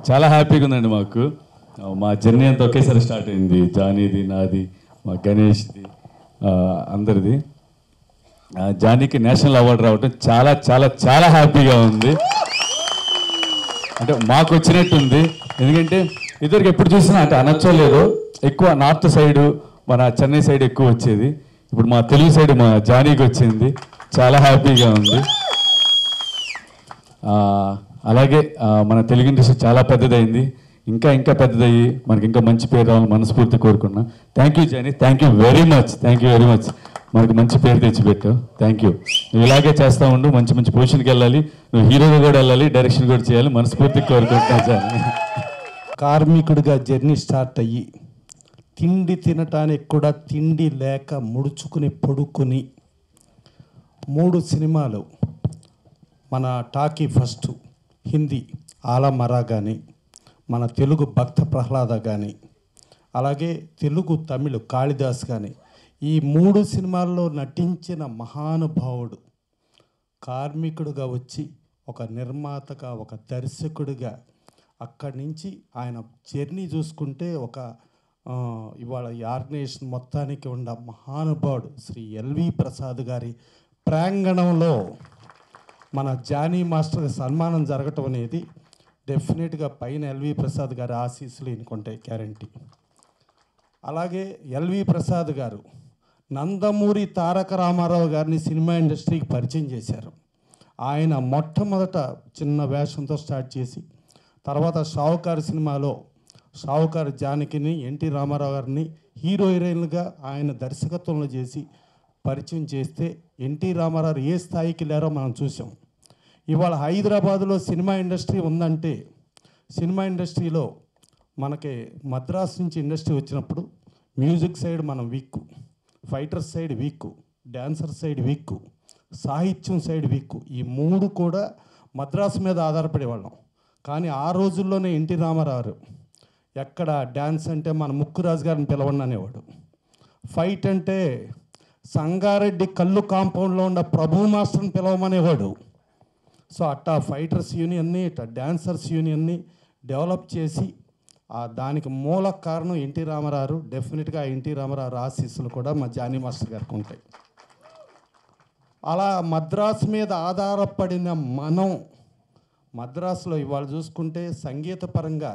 చాలా హ్యాపీగా ఉందండి మాకు. మా జర్నీ అంతా ఒకేసారి స్టార్ట్ అయింది. జానీది, నాది, మా గణేష్ది, అందరిది. జానీకి నేషనల్ అవార్డు రావటం చాలా చాలా చాలా హ్యాపీగా ఉంది. అంటే మాకు వచ్చినట్టుంది. ఎందుకంటే ఇద్దరికి ఎప్పుడు చూసినా అంటే అనొచ్చో లేదో ఎక్కువ నార్త్ సైడు మన చెన్నై సైడ్ ఎక్కువ వచ్చేది. ఇప్పుడు మా తెలుగు సైడ్ మా జానీకి వచ్చింది. చాలా హ్యాపీగా ఉంది. అలాగే మన తెలుగు ఇండస్ట్రీ చాలా పెద్దదైంది. ఇంకా ఇంకా పెద్దదయ్యి మనకి ఇంకా మంచి పేరు రావాలని మనస్ఫూర్తి కోరుకున్నా. Thank you Jani, thank you very much, thank you very much. మనకు మంచి పేరు తెచ్చిపెట్టావు. Thank you. నువ్వు ఇలాగే చేస్తూ ఉండు, మంచి మంచి పొజిషన్కి వెళ్ళాలి, నువ్వు హీరోగా కూడా వెళ్ళాలి, డైరెక్షన్ కూడా చేయాలి, మనస్ఫూర్తి కోరుకుంటున్నా జానీ. కార్మికుడిగా జర్నీ స్టార్ట్ అయ్యి తిండి తినటానికి కూడా తిండి లేక ముడుచుకుని పడుకుని 3 సినిమాలు మన టాకీ ఫస్ట్ హిందీ ఆలమరా కానీ, మన తెలుగు భక్త ప్రహ్లాద కానీ, అలాగే తెలుగు తమిళ కాళిదాస్ కానీ, ఈ 3 సినిమాల్లో నటించిన మహానుభావుడు కార్మికుడిగా వచ్చి ఒక నిర్మాతగా ఒక దర్శకుడిగా అక్కడి నుంచి ఆయన జర్నీ చూసుకుంటే ఇవాళ ఈ ఆర్గనైజేషన్ మొత్తానికి ఉన్న మహానుభావుడు శ్రీ ఎల్వి ప్రసాద్ గారి ప్రాంగణంలో మన జానీ మాస్టర్కి సన్మానం జరగటం అనేది డెఫినెట్గా పైన ఎల్వి ప్రసాద్ గారి ఆశీస్సులు ఎన్నుకుంటాయి గ్యారంటీ. అలాగే ఎల్వి ప్రసాద్ గారు నందమూరి తారక రామారావు గారిని సినిమా ఇండస్ట్రీకి పరిచయం చేశారు. ఆయన మొట్టమొదట చిన్న వేషంతో స్టార్ట్ చేసి తర్వాత షావుకారు సినిమాలో షావుకారు జానకిని ఎన్టీ రామారావు గారిని హీరో హీరోయిన్లుగా ఆయన దర్శకత్వంలో చేసి పరిచయం చేస్తే ఎన్టీ రామారావు ఏ స్థాయికి లేరో మనం చూసాం. ఇవాళ హైదరాబాదులో సినిమా ఇండస్ట్రీ ఉందంటే సినిమా ఇండస్ట్రీలో మనకి మద్రాసు నుంచి ఇండస్ట్రీ వచ్చినప్పుడు మ్యూజిక్ సైడ్ మనం week, fighter side week, dancer side week, సాహిత్యం సైడ్ వీక్. ఈ 3 కూడా మద్రాసు మీద ఆధారపడేవాళ్ళం. కానీ ఆ రోజుల్లోనే ఎన్టీ రామారావు ఎక్కడ డ్యాన్స్ అంటే మన ముక్కురాజు గారిని పిలవండి అనేవాడు, ఫైట్ అంటే సంగారెడ్డి కళ్ళు కాంపౌండ్లో ఉన్న ప్రభు మాస్టర్ని పిలవమనేవాడు. సో అట్టా ఫైటర్స్ యూనియన్ని ఇట్లా డ్యాన్సర్స్ యూనియన్ని డెవలప్ చేసి దానికి మూల కారణం ఎన్టీ రామారావు. డెఫినెట్గా ఎన్టీ రామారావు ఆశీస్సులు కూడా మా జానీ మాస్టర్ గారికి ఉంటాయి. అలా మద్రాసు మీద ఆధారపడిన మనం మద్రాసులో ఇవాళ చూసుకుంటే సంగీతపరంగా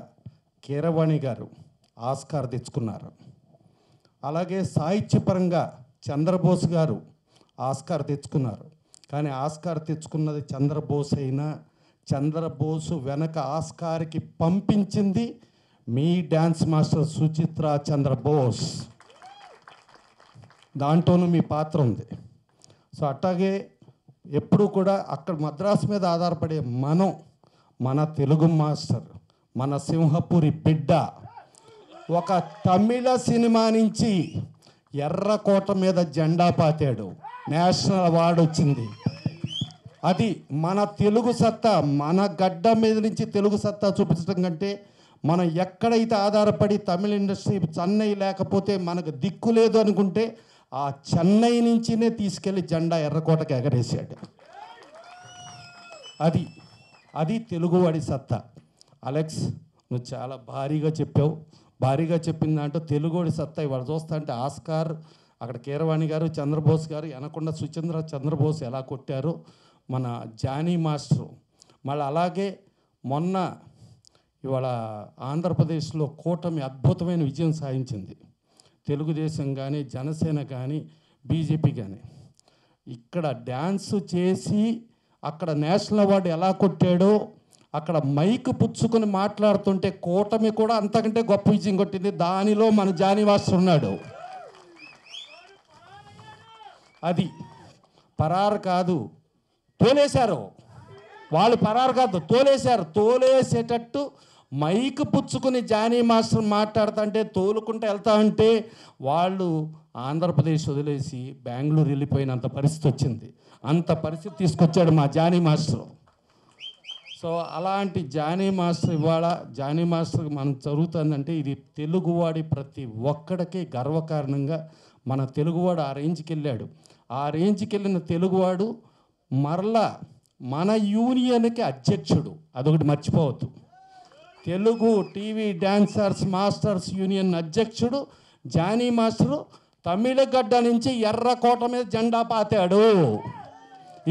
కీరవాణి గారు ఆస్కార్ తెచ్చుకున్నారు. అలాగే సాహిత్యపరంగా చంద్రబోస్ గారు ఆస్కార్ తెచ్చుకున్నారు. కానీ ఆస్కార్ తెచ్చుకున్నది చంద్రబోస్ అయినా చంద్రబోసు వెనక ఆస్కార్కి పంపించింది మీ డ్యాన్స్ మాస్టర్ సుచిత్ర చంద్రబోస్. దాంట్లోనూ మీ పాత్ర ఉంది. సో అట్లాగే ఎప్పుడు కూడా అక్కడ మద్రాసు మీద ఆధారపడే మన తెలుగు మాస్టర్, మన సింహపురి బిడ్డ ఒక తమిళ సినిమా నుంచి ఎర్రకోట మీద జెండా పాతాడు, నేషనల్ అవార్డు వచ్చింది. అది మన తెలుగు సత్తా, మన గడ్డ మీద నుంచి తెలుగు సత్తా చూపించడం కంటే మనం ఎక్కడైతే ఆధారపడి తమిళ ఇండస్ట్రీ చెన్నై లేకపోతే మనకు దిక్కు లేదు అనుకుంటే ఆ చెన్నై నుంచినే తీసుకెళ్ళి జెండా ఎర్రకోటకి ఎగరేసాడు. అది తెలుగువాడి సత్తా. అలెక్స్, నువ్వు చాలా భారీగా చెప్పావు. భారీగా చెప్పిన దాంట్లో తెలుగువాడి సత్తా ఇవాళ చూస్తా అంటే ఆస్కార్ అక్కడ కీరవాణి గారు, చంద్రబోస్ గారు, అనకుండా సుచంద్ర చంద్రబోస్ ఎలా కొట్టారో మన జానీ మాస్టరు. మళ్ళీ అలాగే మొన్న ఇవాళ ఆంధ్రప్రదేశ్లో కూటమి అద్భుతమైన విజయం సాధించింది. తెలుగుదేశం కానీ, జనసేన కానీ, బీజేపీ కానీ. ఇక్కడ డ్యాన్స్ చేసి అక్కడ నేషనల్ అవార్డు ఎలా కొట్టాడో అక్కడ మైక్ పుచ్చుకొని మాట్లాడుతుంటే కూటమి కూడా అంతకంటే గొప్ప విజయం కొట్టింది. దానిలో మన జానీ మాస్టర్ ఉన్నాడు. అది పరారు కాదు, తోలేశారు వాళ్ళు. పరారు కాదు, తోలేశారు. తోలేసేటట్టు మైక్ పుచ్చుకుని జానీ మాస్టర్ మాట్లాడుతుంటే తోలుకుంటూ వెళ్తా ఉంటే వాళ్ళు ఆంధ్రప్రదేశ్ వదిలేసి బెంగళూరు వెళ్ళిపోయినంత పరిస్థితి వచ్చింది. అంత పరిస్థితి తీసుకొచ్చాడు మా జానీ మాస్టర్. సో అలాంటి జానీ మాస్టర్ ఇవాళ జానీ మాస్టర్కి మనం జరుగుతుందంటే ఇది తెలుగువాడి ప్రతి ఒక్కడికి గర్వకారణంగా మన తెలుగువాడు ఆ రేంజ్కి వెళ్ళాడు. ఆ రేంజ్కి వెళ్ళిన తెలుగువాడు మరలా మన యూనియన్కి అధ్యక్షుడు. అదొకటి మర్చిపోవద్దు. Telugu TV dancers masters union అధ్యక్షుడు జానీ మాస్టరు తమిళగడ్డ నుంచి ఎర్రకోట మీద జెండా పాతాడు.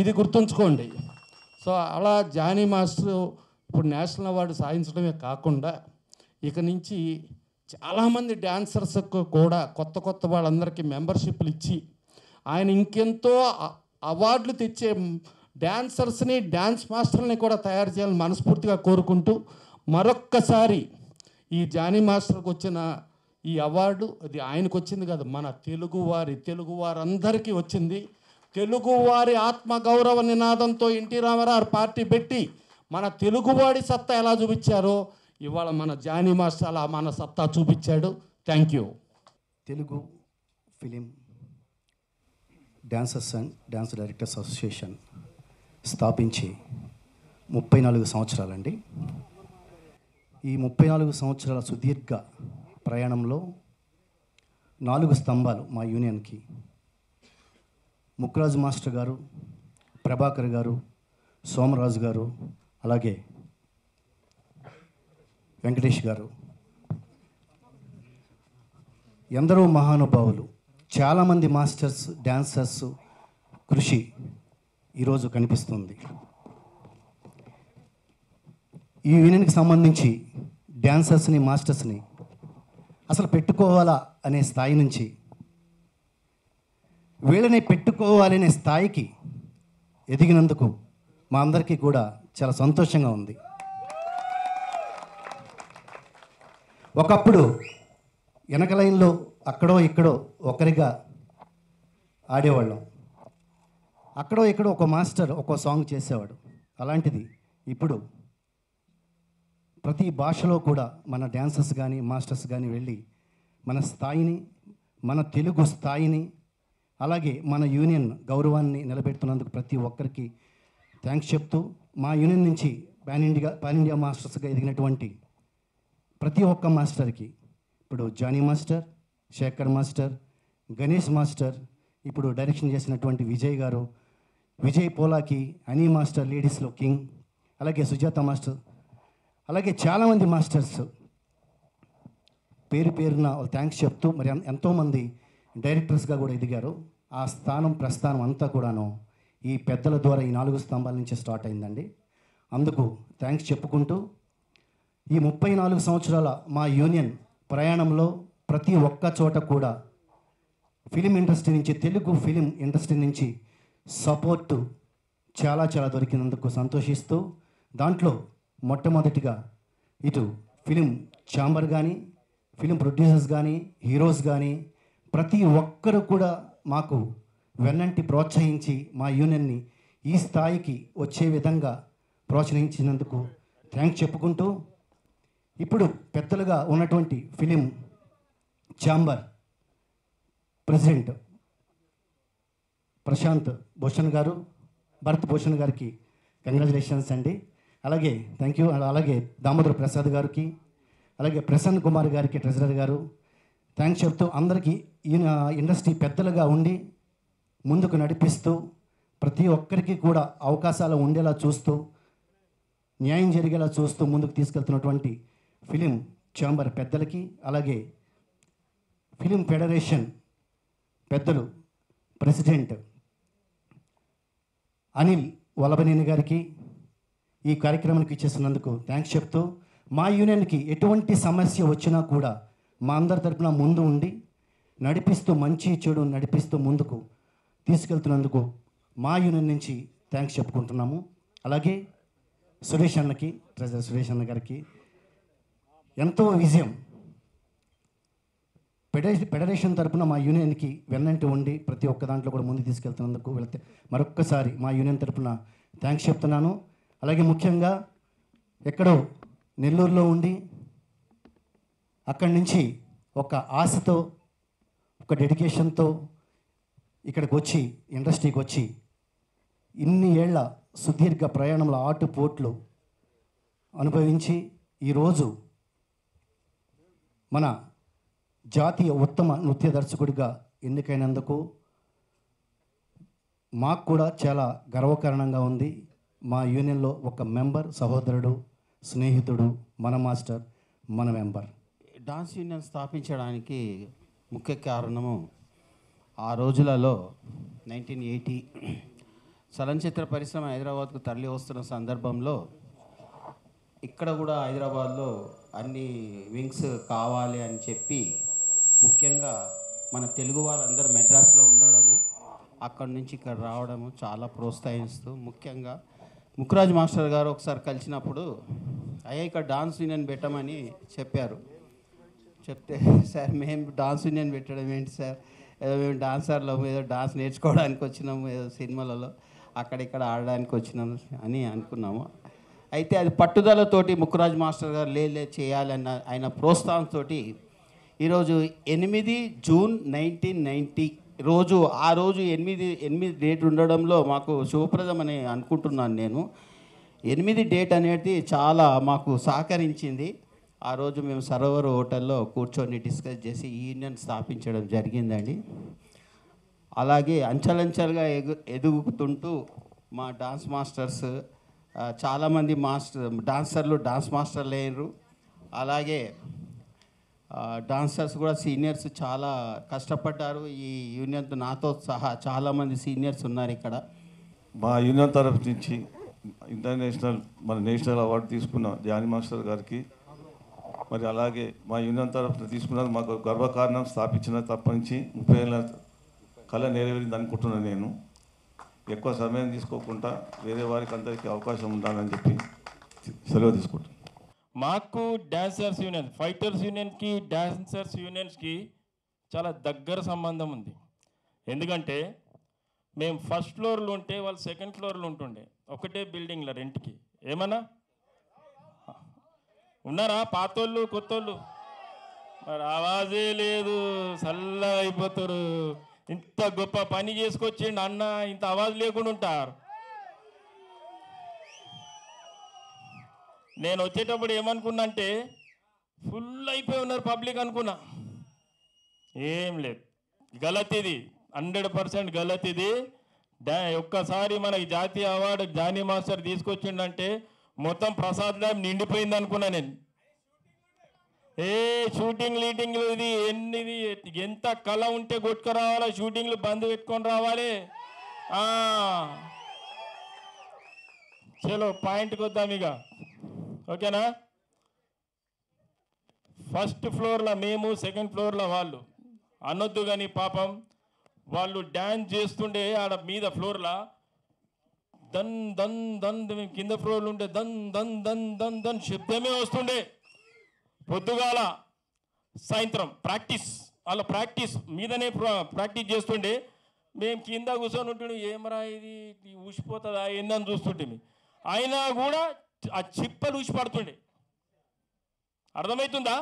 ఇది గుర్తుంచుకోండి. సో అలా జానీ మాస్టరు ఇప్పుడు నేషనల్ అవార్డు సాధించడమే కాకుండా ఇక నుంచి చాలామంది డాన్సర్స్కు కూడా కొత్త కొత్త వాళ్ళందరికీ మెంబర్షిప్లు ఇచ్చి ఆయన ఇంకెంతో అవార్డులు తెచ్చే డాన్సర్స్ని డ్యాన్స్ మాస్టర్ని కూడా తయారు చేయాలని మనస్ఫూర్తిగా కోరుకుంటూ మరొక్కసారి ఈ జానీ మాస్టర్కి వచ్చిన ఈ అవార్డు అది ఆయనకు వచ్చింది కాదు, మన తెలుగువారందరికీ వచ్చింది. తెలుగువారి ఆత్మగౌరవ నినాదంతో ఎన్టీ రామారావు పార్టీ పెట్టి మన తెలుగువాడి సత్తా ఎలా చూపించారో ఇవాళ మన జానీ మాస్టర్ అలా మన సత్తా చూపించాడు. Thank you. Telugu film dancers and dance directors association స్థాపించి 34 సంవత్సరాలండి. ఈ 34 సంవత్సరాల సుదీర్ఘ ప్రయాణంలో 4 స్తంభాలు మా యూనియన్కి. ముక్రాజు మాస్టర్ గారు, ప్రభాకర్ గారు, సోమరాజు గారు, అలాగే వెంకటేష్ గారు, ఎందరో మహానుభావులు, చాలామంది మాస్టర్స్ డాన్సర్స్ కృషి ఈరోజు కనిపిస్తుంది. ఈ యూనియన్కి సంబంధించి డాన్సర్స్ని మాస్టర్స్ని అసలు పెట్టుకోవాలా అనే స్థాయి నుంచి వీళ్ళని పెట్టుకోవాలనే స్థాయికి ఎదిగినందుకు మా అందరికీ కూడా చాలా సంతోషంగా ఉంది. ఒకప్పుడు వెనక లైన్లో అక్కడో ఇక్కడో ఒకరిగా ఆడేవాళ్ళం. అక్కడో ఇక్కడో ఒక మాస్టర్ ఒక సాంగ్ చేసేవాడు. అలాంటిది ఇప్పుడు ప్రతి భాషలో కూడా మన డాన్సర్స్ కానీ మాస్టర్స్ కానీ వెళ్ళి మన స్థాయిని, మన తెలుగు స్థాయిని, అలాగే మన యూనియన్ గౌరవాన్ని నిలబెడుతున్నందుకు ప్రతి ఒక్కరికి థ్యాంక్స్ చెప్తూ, మా యూనియన్ నుంచి పాన్ ఇండియా మాస్టర్స్గా ఎదిగినటువంటి ప్రతి ఒక్క మాస్టర్కి, ఇప్పుడు Jani master, Shekhar master, Ganesh master, ఇప్పుడు డైరెక్షన్ చేసినటువంటి విజయ్ గారు, విజయ్ పోలాకి, అనీ మాస్టర్ లేడీస్లో కింగ్, అలాగే సుజాత మాస్టర్, అలాగే చాలామంది మాస్టర్స్ పేరు పేరున థ్యాంక్స్ చెప్తూ, మరి ఎంతోమంది డైరెక్టర్స్గా కూడా ఎదిగారు. ఆ స్థానం ప్రస్థానం అంతా కూడాను ఈ పెద్దల ద్వారా ఈ 4 స్తంభాల నుంచి స్టార్ట్ అయిందండి. అందుకు థ్యాంక్స్ చెప్పుకుంటూ, ఈ 34 సంవత్సరాల మా యూనియన్ ప్రయాణంలో ప్రతి ఒక్క చోట కూడా ఫిలిం ఇండస్ట్రీ నుంచి, తెలుగు ఫిలిం ఇండస్ట్రీ నుంచి సపోర్టు చాలా చాలా దొరికినందుకు సంతోషిస్తూ, దాంట్లో మొట్టమొదటిగా ఇటు ఫిలిం ఛాంబర్ కానీ, ఫిలిం ప్రొడ్యూసర్స్ కానీ, హీరోస్ కానీ ప్రతి ఒక్కరు కూడా మాకు వెన్నంటి ప్రోత్సహించి మా యూనియన్ని ఈ స్థాయికి వచ్చే విధంగా ప్రోత్సహించినందుకు థ్యాంక్స్ చెప్పుకుంటూ, ఇప్పుడు పెద్దలుగా ఉన్నటువంటి film chamber president Prashant Bhushan garu, Bharat Bhushan గారికి కంగ్రాచులేషన్స్ అండి. అలాగే థ్యాంక్ యూ. అలాగే దామోదర్ ప్రసాద్ గారికి, అలాగే ప్రసన్న కుమార్ గారికి ట్రెజరర్ గారు థ్యాంక్స్ చెప్తూ, అందరికీ ఈయన ఇండస్ట్రీ పెద్దలుగా ఉండి ముందుకు నడిపిస్తూ, ప్రతి ఒక్కరికి కూడా అవకాశాలు ఉండేలా చూస్తూ, న్యాయం జరిగేలా చూస్తూ ముందుకు తీసుకెళ్తున్నటువంటి ఫిలిం ఛాంబర్ పెద్దలకి, అలాగే ఫిలిం ఫెడరేషన్ పెద్దలు ప్రెసిడెంట్ అనిల్ వలబనేని గారికి ఈ కార్యక్రమానికి ఇచ్చేస్తున్నందుకు థ్యాంక్స్ చెప్తూ, మా యూనియన్కి ఎటువంటి సమస్య వచ్చినా కూడా మా అందరి తరపున ముందు ఉండి నడిపిస్తూ, మంచి చెడు నడిపిస్తూ ముందుకు తీసుకెళ్తున్నందుకు మా యూనియన్ నుంచి థ్యాంక్స్ చెప్పుకుంటున్నాము. అలాగే సురేష్ అన్నకి, ట్రెజరర్ సురేష్ అన్న గారికి ఎంతో విజయం, ఫెడరేషన్ తరపున మా యూనియన్కి వెన్నంటి ఉండి ప్రతి ఒక్క దాంట్లో కూడా ముందు తీసుకెళ్తున్నందుకు వెళ్తే మరొక్కసారి మా యూనియన్ తరపున థ్యాంక్స్ చెప్తున్నాను. అలాగే ముఖ్యంగా ఎక్కడో నెల్లూరులో ఉండి అక్కడి నుంచి ఒక ఆశతో, ఒక డెడికేషన్తో ఇక్కడికి వచ్చి, ఇండస్ట్రీకి వచ్చి ఇన్ని ఏళ్ల సుదీర్ఘ ప్రయాణంలో ఆటుపోట్లు అనుభవించి ఈరోజు మన జాతీయ ఉత్తమ నృత్య దర్శకుడిగా ఎన్నికైనందుకు మాకు కూడా చాలా గర్వకారణంగా ఉంది. మా యూనియన్లో ఒక మెంబర్, సహోదరుడు, స్నేహితుడు, మన మాస్టర్, మన మెంబర్. డాన్స్ యూనియన్ స్థాపించడానికి ముఖ్య కారణము ఆ రోజులలో 1980 చలనచిత్ర పరిశ్రమ హైదరాబాద్కు తరలి వస్తున్న సందర్భంలో ఇక్కడ కూడా హైదరాబాద్లో అన్ని వింగ్స్ కావాలి అని చెప్పి ముఖ్యంగా మన తెలుగు వాళ్ళందరూ మెడ్రాస్లో ఉండడము, అక్కడి నుంచి ఇక్కడ రావడము చాలా ప్రోత్సహిస్తూ, ముఖ్యంగా ముక్కురాజ్ మాస్టర్ గారు ఒకసారి కలిసినప్పుడు అయ్యా ఇక్కడ డాన్స్ యూనియన్ పెట్టమని చెప్పారు. చెప్తే సార్ మేము డాన్స్ యూనియన్ పెట్టడం ఏంటి సార్, ఏదో మేము డాన్సర్లో ఏదో డాన్స్ నేర్చుకోవడానికి వచ్చినాము, ఏదో సినిమాలలో అక్కడిక్కడ ఆడడానికి వచ్చినాము అని అనుకున్నాము. అయితే అది పట్టుదలతోటి ముక్కురాజ్ మాస్టర్ గారు లే చేయాలన్న ఆయన ప్రోత్సాహంతో ఈరోజు 8 జూన్ 1990 రోజు, ఆ రోజు 8 డేట్ ఉండడంలో మాకు శుభప్రదం అని అనుకుంటున్నాను నేను. 8 డేట్ అనేది చాలా మాకు సహకరించింది. ఆ రోజు మేము సరోవర్ హోటల్లో కూర్చొని డిస్కస్ చేసి ఈ యూనియన్ స్థాపించడం జరిగిందండి. అలాగే అంచెలంచెలుగా ఎదుగుతుంటూ మా డాన్స్ మాస్టర్స్ చాలామంది డాన్సర్లు డాన్స్ మాస్టర్లు అయ్యారు. అలాగే డాన్సర్స్ కూడా సీనియర్స్ చాలా కష్టపడ్డారు. ఈ యూనియన్తో నాతో సహా చాలామంది సీనియర్స్ ఉన్నారు ఇక్కడ. మా యూనియన్ తరఫు నుంచి ఇంటర్నేషనల్ మన నేషనల్ అవార్డు తీసుకున్న జానీ మాస్టర్ గారికి, మరి అలాగే మా యూనియన్ తరఫున తీసుకున్నది మాకు గర్వకారణం. స్థాపించిన తప్పనించి 30 ఏళ్ళ కళ నెరవేరింది అనుకుంటున్నాను. నేను ఎక్కువ సమయం తీసుకోకుండా వేరే వారికి అందరికీ అవకాశం ఉండాలని చెప్పి సెలవు తీసుకుంటాను. మాకు డాన్సర్స్ యూనియన్, ఫైటర్స్ యూనియన్కి డాన్సర్స్ యూనియన్స్కి చాలా దగ్గర సంబంధం ఉంది. ఎందుకంటే మేము ఫస్ట్ ఫ్లోర్లో ఉంటే వాళ్ళు సెకండ్ ఫ్లోర్లో ఉంటుండే, ఒకటే బిల్డింగ్లో రెంట్కి. ఏమన్నా ఉన్నారా పాతోళ్ళు కొత్తోళ్ళు? మరి ఆవాజే లేదు, చల్లగా అయిపోతారు. ఇంత గొప్ప పని చేసుకొచ్చిండు అన్న, ఇంత ఆవాజ్ లేకుండా ఉంటారు. నేను వచ్చేటప్పుడు ఏమనుకున్నా అంటే ఫుల్ అయిపోయి ఉన్నారు పబ్లిక్ అనుకున్నా. ఏం లేదు, గలత్ ఇది, 100% గలత్ ఇది. ఒక్కసారి మనకి జాతీయ అవార్డు జానీ మాస్టర్ తీసుకొచ్చిండంటే మొత్తం ప్రసాద్ ల్యాబ్ నిండిపోయింది అనుకున్నా నేను. షూటింగ్ లీటింగ్లు ఇది ఎన్నిది, ఎంత కళ ఉంటే కొట్టుకు రావాలి, షూటింగ్లు బంద్ పెట్టుకొని రావాలి. చలో పాయింట్కి వద్దాం ఇక, ఓకేనా? ఫస్ట్ ఫ్లోర్లో మేము, సెకండ్ ఫ్లోర్లో వాళ్ళు. అనొద్దు కానీ పాపం వాళ్ళు డ్యాన్స్ చేస్తుండే ఆడ మీద ఫ్లోర్లో దన్ దన్ దన్, కింద ఫ్లోర్లు ఉంటే దన్ దన్ దన్ దన్ దన్ శబ్దమే వస్తుండే. పొద్దుగాల సాయంత్రం ప్రాక్టీస్, వాళ్ళ ప్రాక్టీస్ మీదనే ప్రాక్టీస్ చేస్తుండే. మేము కింద కూర్చొని ఉంటుండే, ఏమరా ఇది ఊసిపోతుందా ఏందని చూస్తుంటే, అయినా కూడా ఆ చిప్పలు ఊసి పడుతుండే. అర్థమవుతుందా?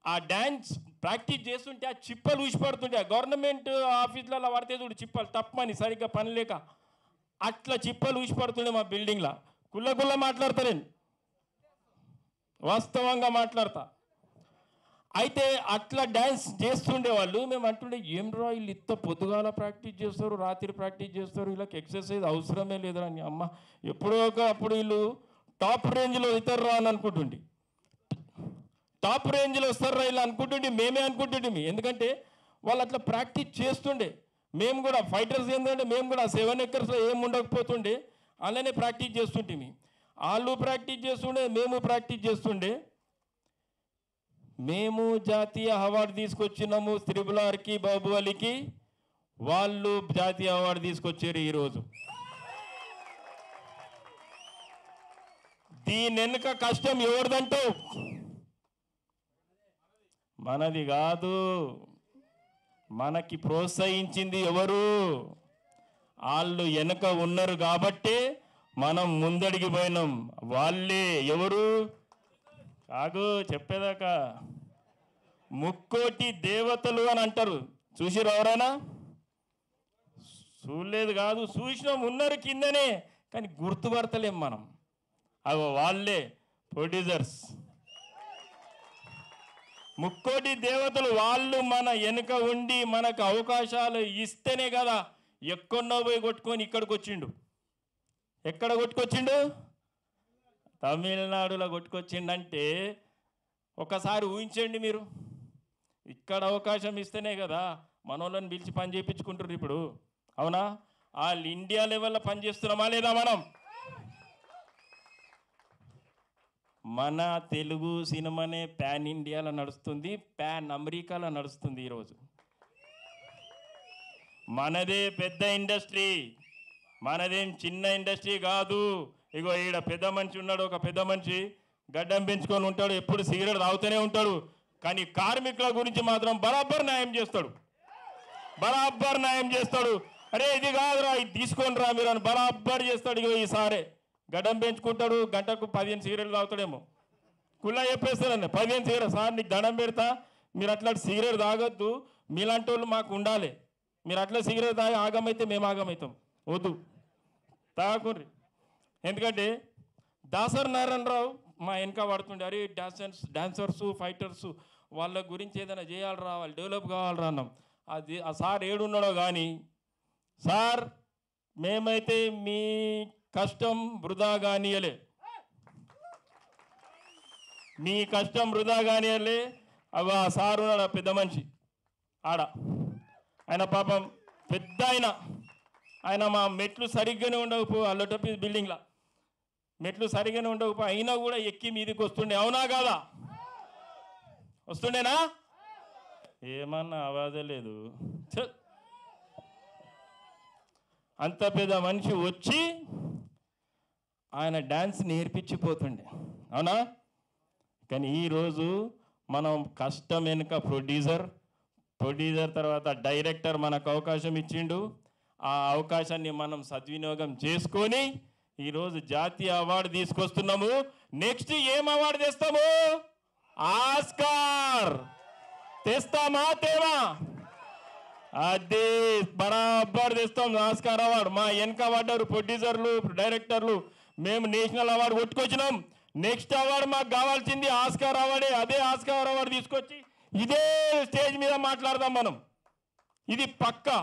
ఆ డ్యాన్స్ ప్రాక్టీస్ చేస్తుంటే ఆ చిప్పలు ఊసి పడుతుండే. గవర్నమెంట్ ఆఫీసులలో పడితే చూడు చిప్పలు తప్పని, సరిగ్గా పని లేక అట్లా చిప్పలు ఊసి పడుతుండే మా బిల్డింగ్లో. కుల్ల మాట్లాడతా, నేను వాస్తవంగా మాట్లాడతా. అయితే అట్లా డ్యాన్స్ చేస్తుండే వాళ్ళు. మేము అంటుండే, ఏం రా వీళ్ళు ఇంత పొద్దుగాల ప్రాక్టీస్ చేస్తారు, రాత్రి ప్రాక్టీస్ చేస్తారు, వీళ్ళకి ఎక్సర్సైజ్ అవసరమే లేదురా అని. అమ్మ ఎప్పుడో అప్పుడు వీళ్ళు టాప్ రేంజ్లో అవుతారు రా అని అనుకుంటుండే. టాప్ రేంజ్లో వస్తారా ఇలా అనుకుంటుండే, మేమే అనుకుంటుండే. ఎందుకంటే వాళ్ళు అట్లా ప్రాక్టీస్ చేస్తుండే. మేము కూడా ఫైటర్స్ ఏంటంటే మేము కూడా 7 ఎకర్స్లో ఏం ఉండకపోతుండే, అలానే ప్రాక్టీస్ చేస్తుంటే. వాళ్ళు ప్రాక్టీస్ చేస్తుండే, మేము ప్రాక్టీస్ చేస్తుండే. మేము జాతీయ అవార్డు తీసుకొచ్చినాము త్రిబుల్-ఆర్కి, బాహుబలికి. వాళ్ళు జాతీయ అవార్డు తీసుకొచ్చారు ఈరోజు. దీని వెనుక కష్టం ఎవరిదంటూ? మనది కాదు. మనకి ప్రోత్సహించింది ఎవరు? వాళ్ళు వెనుక ఉన్నారు కాబట్టే మనం ముందడికి పోయినాం. వాళ్ళే ఎవరు? కాదు చెప్పేదాకా ముక్కోటి దేవతలు అని అంటారు. చూసిరు ఎవరైనా? చూడలేదు కాదు, చూసినాం, ఉన్నారు కిందనే, కానీ గుర్తుపడతలేం మనం. అవి వాళ్ళే ప్రొడ్యూసర్స్, ముక్కోటి దేవతలు. వాళ్ళు మన వెనుక ఉండి మనకు అవకాశాలు ఇస్తేనే కదా ఎక్కడో పోయి కొట్టుకొని ఇక్కడికి వచ్చిండు. ఎక్కడ కొట్టుకొచ్చిండు? తమిళనాడులో కొట్టుకొచ్చిండంటే ఒకసారి ఊహించండి మీరు. ఇక్కడ అవకాశం ఇస్తేనే కదా మనోళ్ళని పిలిచి పని చేయించుకుంటారు ఇప్పుడు. అవునా? వాళ్ళు ఇండియా లెవెల్లో పని చేస్తున్నామా లేదా మనం? మన తెలుగు సినిమానే ప్యాన్ ఇండియాలో నడుస్తుంది, ప్యాన్ అమెరికాలో నడుస్తుంది ఈరోజు. మనదే పెద్ద ఇండస్ట్రీ, మనదేం చిన్న ఇండస్ట్రీ కాదు. ఇగో ఈడ పెద్ద మనిషి ఉన్నాడు, ఒక పెద్ద మనిషి గడ్డం పెంచుకొని ఉంటాడు, ఎప్పుడు సిగరెట్ తాగుతూనే ఉంటాడు. కానీ కార్మికుల గురించి మాత్రం బరాబర్ న్యాయం చేస్తాడు, బరాబర్ న్యాయం చేస్తాడు. అరే ఇది కాదురా, ఇది తీసుకొని రా మీరు అని బరాబర్ చేస్తాడు. ఇగో ఈసారే గడ్డం పెంచుకుంటాడు, గంటకు 15 సిగరెట్లు తాగుతాడేమో. కుల్లా చెప్పేస్తాడండి 15 సిగరెట్. సార్ నీకు దండం పెడతా, మీరు అట్లా సిగరెట్ తాగొద్దు, మీలాంటి వాళ్ళు మాకు ఉండాలి. మీరు అట్లా సిగరెట్ తాగి ఆగమైతే మేము ఆగమవుతాం, వద్దు తాగకుర్రి. ఎందుకంటే దాసరి నారాయణరావు మా వెనక పడుతుండే, అరే డాన్సర్సు ఫైటర్సు వాళ్ళ గురించి ఏదైనా చేయాలరా, వాళ్ళు డెవలప్ కావాలరా అన్నాం. అది ఆ సార్ ఏడున్నాడో కానీ, సార్ మేమైతే మీ కష్టం వృధా కానియలే, మీ కష్టం వృధా కానియలే. అవి ఆ సార్ ఉన్నాడు, ఆ పెద్ద మనిషి ఆడ, ఆయన పాపం పెద్ద ఆయన మా మెట్లు సరిగ్గానే ఉండకపో, అల్లటప్పి బిల్డింగ్లా మెట్లు సరిగ్గానే ఉండకపో, అయినా కూడా ఎక్కి మీదికి వస్తుండే. అవునా కాదా? వస్తుండేనా? ఏమన్నా ఆవాజే లేదు. అంత పెద్ద మనిషి వచ్చి ఆయన డ్యాన్స్ నేర్పించిపోతుండే. అవునా? కానీ ఈరోజు మనం కష్టం వెనుక ప్రొడ్యూసర్ తర్వాత డైరెక్టర్ మనకు అవకాశం ఇచ్చిండు. ఆ అవకాశాన్ని మనం సద్వినియోగం చేసుకొని ఈరోజు జాతీయ అవార్డు తీసుకొస్తున్నాము. నెక్స్ట్ ఏం అవార్డు తెస్తాము? ఆస్కార్ తెస్తామా తేవా? అది బరాబర్ తెస్తాం ఆస్కార్ అవార్డు. మా వెనక పడ్డారు ప్రొడ్యూసర్లు డైరెక్టర్లు, మేము నేషనల్ అవార్డు కొట్టుకొచ్చినాం. నెక్స్ట్ అవార్డు మాకు కావాల్సింది ఆస్కార్ అవార్డే. అదే ఆస్కార్ అవార్డు తీసుకొచ్చి ఇదే స్టేజ్ మీద మాట్లాడదాం మనం. ఇది పక్కా,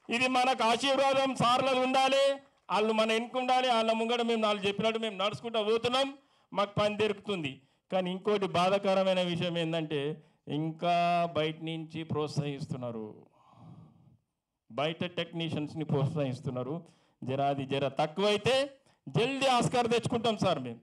ఇది మనకు ఆశీర్వాదం సార్లకు ఉండాలి, వాళ్ళు మన వెనుక ఉండాలి. వాళ్ళ ముంగడ మేము నాలుగు చెప్పినట్టు మేము నడుచుకుంటూ పోతున్నాం, మాకు పని దొరుకుతుంది. కానీ ఇంకోటి బాధాకరమైన విషయం ఏంటంటే ఇంకా బయట నుంచి ప్రోత్సహిస్తున్నారు, బయట టెక్నీషియన్స్ని ప్రోత్సహిస్తున్నారు. అది జర తక్కువైతే జల్దీ ఆస్కార్ తెచ్చుకుంటాం సార్, మేము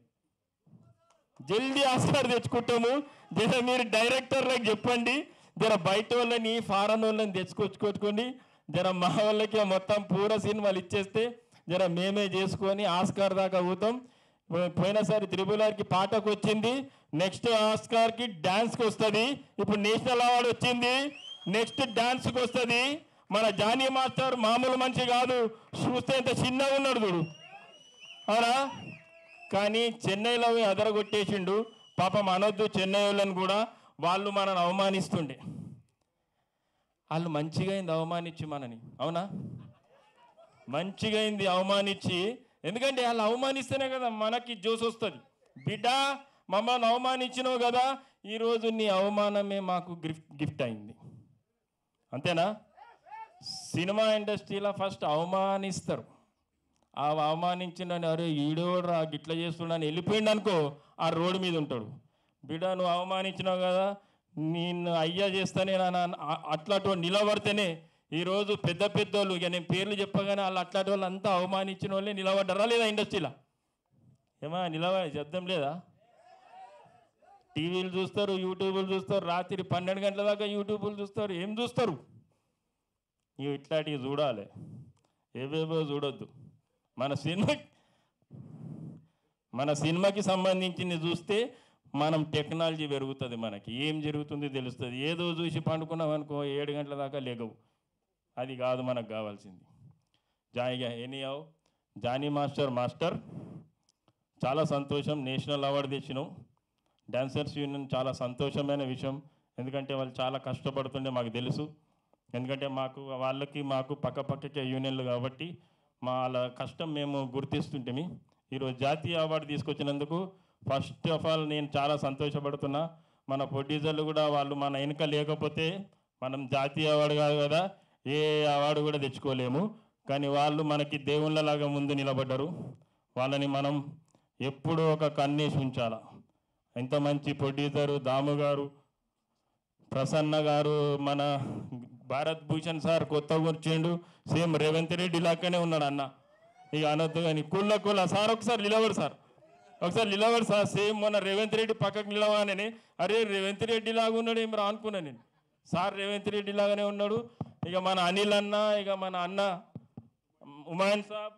జల్దీ ఆస్కార్ తెచ్చుకుంటాము. జర మీరు డైరెక్టర్లకు చెప్పండి, జర బయట వాళ్ళని ఫారెన్ వాళ్ళని తెచ్చుకొచ్చుకోండి. జర మా వాళ్ళకి మొత్తం పూర సినిమాలు ఇచ్చేస్తే జర మేమే చేసుకొని ఆస్కార్ దాకా పోతాం. పోయినసారి త్రిబుల్-ఆర్కి పాటకు వచ్చింది, నెక్స్ట్ ఆస్కార్కి డ్యాన్స్కి వస్తుంది. ఇప్పుడు నేషనల్ అవార్డు వచ్చింది, నెక్స్ట్ డ్యాన్స్కి వస్తుంది. మన జానీ మాస్టర్ మామూలు మనిషి కాదు, చూస్తే ఇంత చిన్నగా ఉన్నాడు చూడు. అవునా? కానీ చెన్నైలో అదరగొట్టేసిండు. పాపం అనొద్దు చెన్నై వాళ్ళని కూడా, వాళ్ళు మనని అవమానిస్తుండే. వాళ్ళు మంచిగా అయింది అవమానించి మనని. అవునా? మంచిగా అయింది అవమానించి, ఎందుకంటే వాళ్ళు అవమానిస్తేనే కదా మనకి జోస్ వస్తుంది. బిడ్డ మమ్మల్ని అవమానించినావు కదా, ఈరోజు నీ అవమానమే మాకు గిఫ్ట్ అయింది. అంతేనా? సినిమా ఇండస్ట్రీలో ఫస్ట్ అవమానిస్తారు, ఆ అవమానించిన అరే ఈడోడ్రా గిట్లా చేస్తున్నాను వెళ్ళిపోయిండు అనుకో, ఆ రోడ్డు మీద ఉంటాడు. బిడ్డ నువ్వు అవమానించినావు కదా, నేను అయ్యా చేస్తానే అట్లాంటి నిలబడితేనే ఈరోజు పెద్ద పెద్దోళ్ళు, ఇక నేను పేర్లు చెప్పగానే వాళ్ళు అట్లాంటి వాళ్ళు అంతా అవమానించిన వాళ్ళే నిలబడ్డారా లేదా ఇండస్ట్రీలో? ఏమా నిలబడి శబ్దం లేదా? టీవీలు చూస్తారు, యూట్యూబ్లు చూస్తారు, రాత్రి 12 గంటల దాకా యూట్యూబ్లు చూస్తారు. ఏం చూస్తారు? ఇవి ఇట్లాంటివి చూడాలి, ఏవేవో చూడొద్దు. మన సినిమాకి సంబంధించింది చూస్తే మనం టెక్నాలజీ పెరుగుతుంది, మనకి ఏం జరుగుతుంది తెలుస్తుంది. ఏదో చూసి పండుకున్నాం అనుకో 7 గంటల దాకా లేగవు. అది కాదు మనకు కావాల్సింది. ఎనీహౌ జానీ మాస్టర్ చాలా సంతోషం, నేషనల్ అవార్డు తెచ్చినాం. డాన్సర్స్ యూనియన్ చాలా సంతోషమైన విషయం, ఎందుకంటే వాళ్ళు చాలా కష్టపడుతుండే మాకు తెలుసు. ఎందుకంటే మాకు పక్కకే యూనియన్లు కాబట్టి వాళ్ళ కష్టం మేము గుర్తిస్తుంటే. ఈరోజు జాతీయ అవార్డు తీసుకొచ్చినందుకు ఫస్ట్ ఆఫ్ ఆల్ నేను చాలా సంతోషపడుతున్నా. మన ప్రొడ్యూసర్లు కూడా వాళ్ళు మన వెనుక లేకపోతే మనం జాతీయ అవార్డు కాదు కదా, ఏ అవార్డు కూడా తెచ్చుకోలేము. కానీ వాళ్ళు మనకి దేవుళ్ళలాగా ముందు నిలబడ్డారు. వాళ్ళని మనం ఎప్పుడూ ఒక కన్నేసి ఉంచాల. ఎంత మంచి ప్రొడ్యూసరు దాము గారు, ప్రసన్న గారు, మన భారత్ భూషణ్ సార్ కొత్తగా వచ్చిండు, సేమ్ రేవంత్ రెడ్డి లాగానే ఉన్నాడు అన్న. ఇక అనొద్దు కానీ కుళ్ళ సార్ ఒకసారి నిలబడు సార్, ఒకసారి నిలబడు సార్. సేమ్ మొన్న రేవంత్ రెడ్డి పక్కకు నిలవగానే అరే రేవంత్ రెడ్డి లాగా ఉన్నాడు ఏం రా అనుకున్నాను నేను. సార్ రేవంత్ రెడ్డి లాగానే ఉన్నాడు. ఇక మన అనిల్ అన్న, ఇక మన అన్న ఉమాయన్ సాబ్,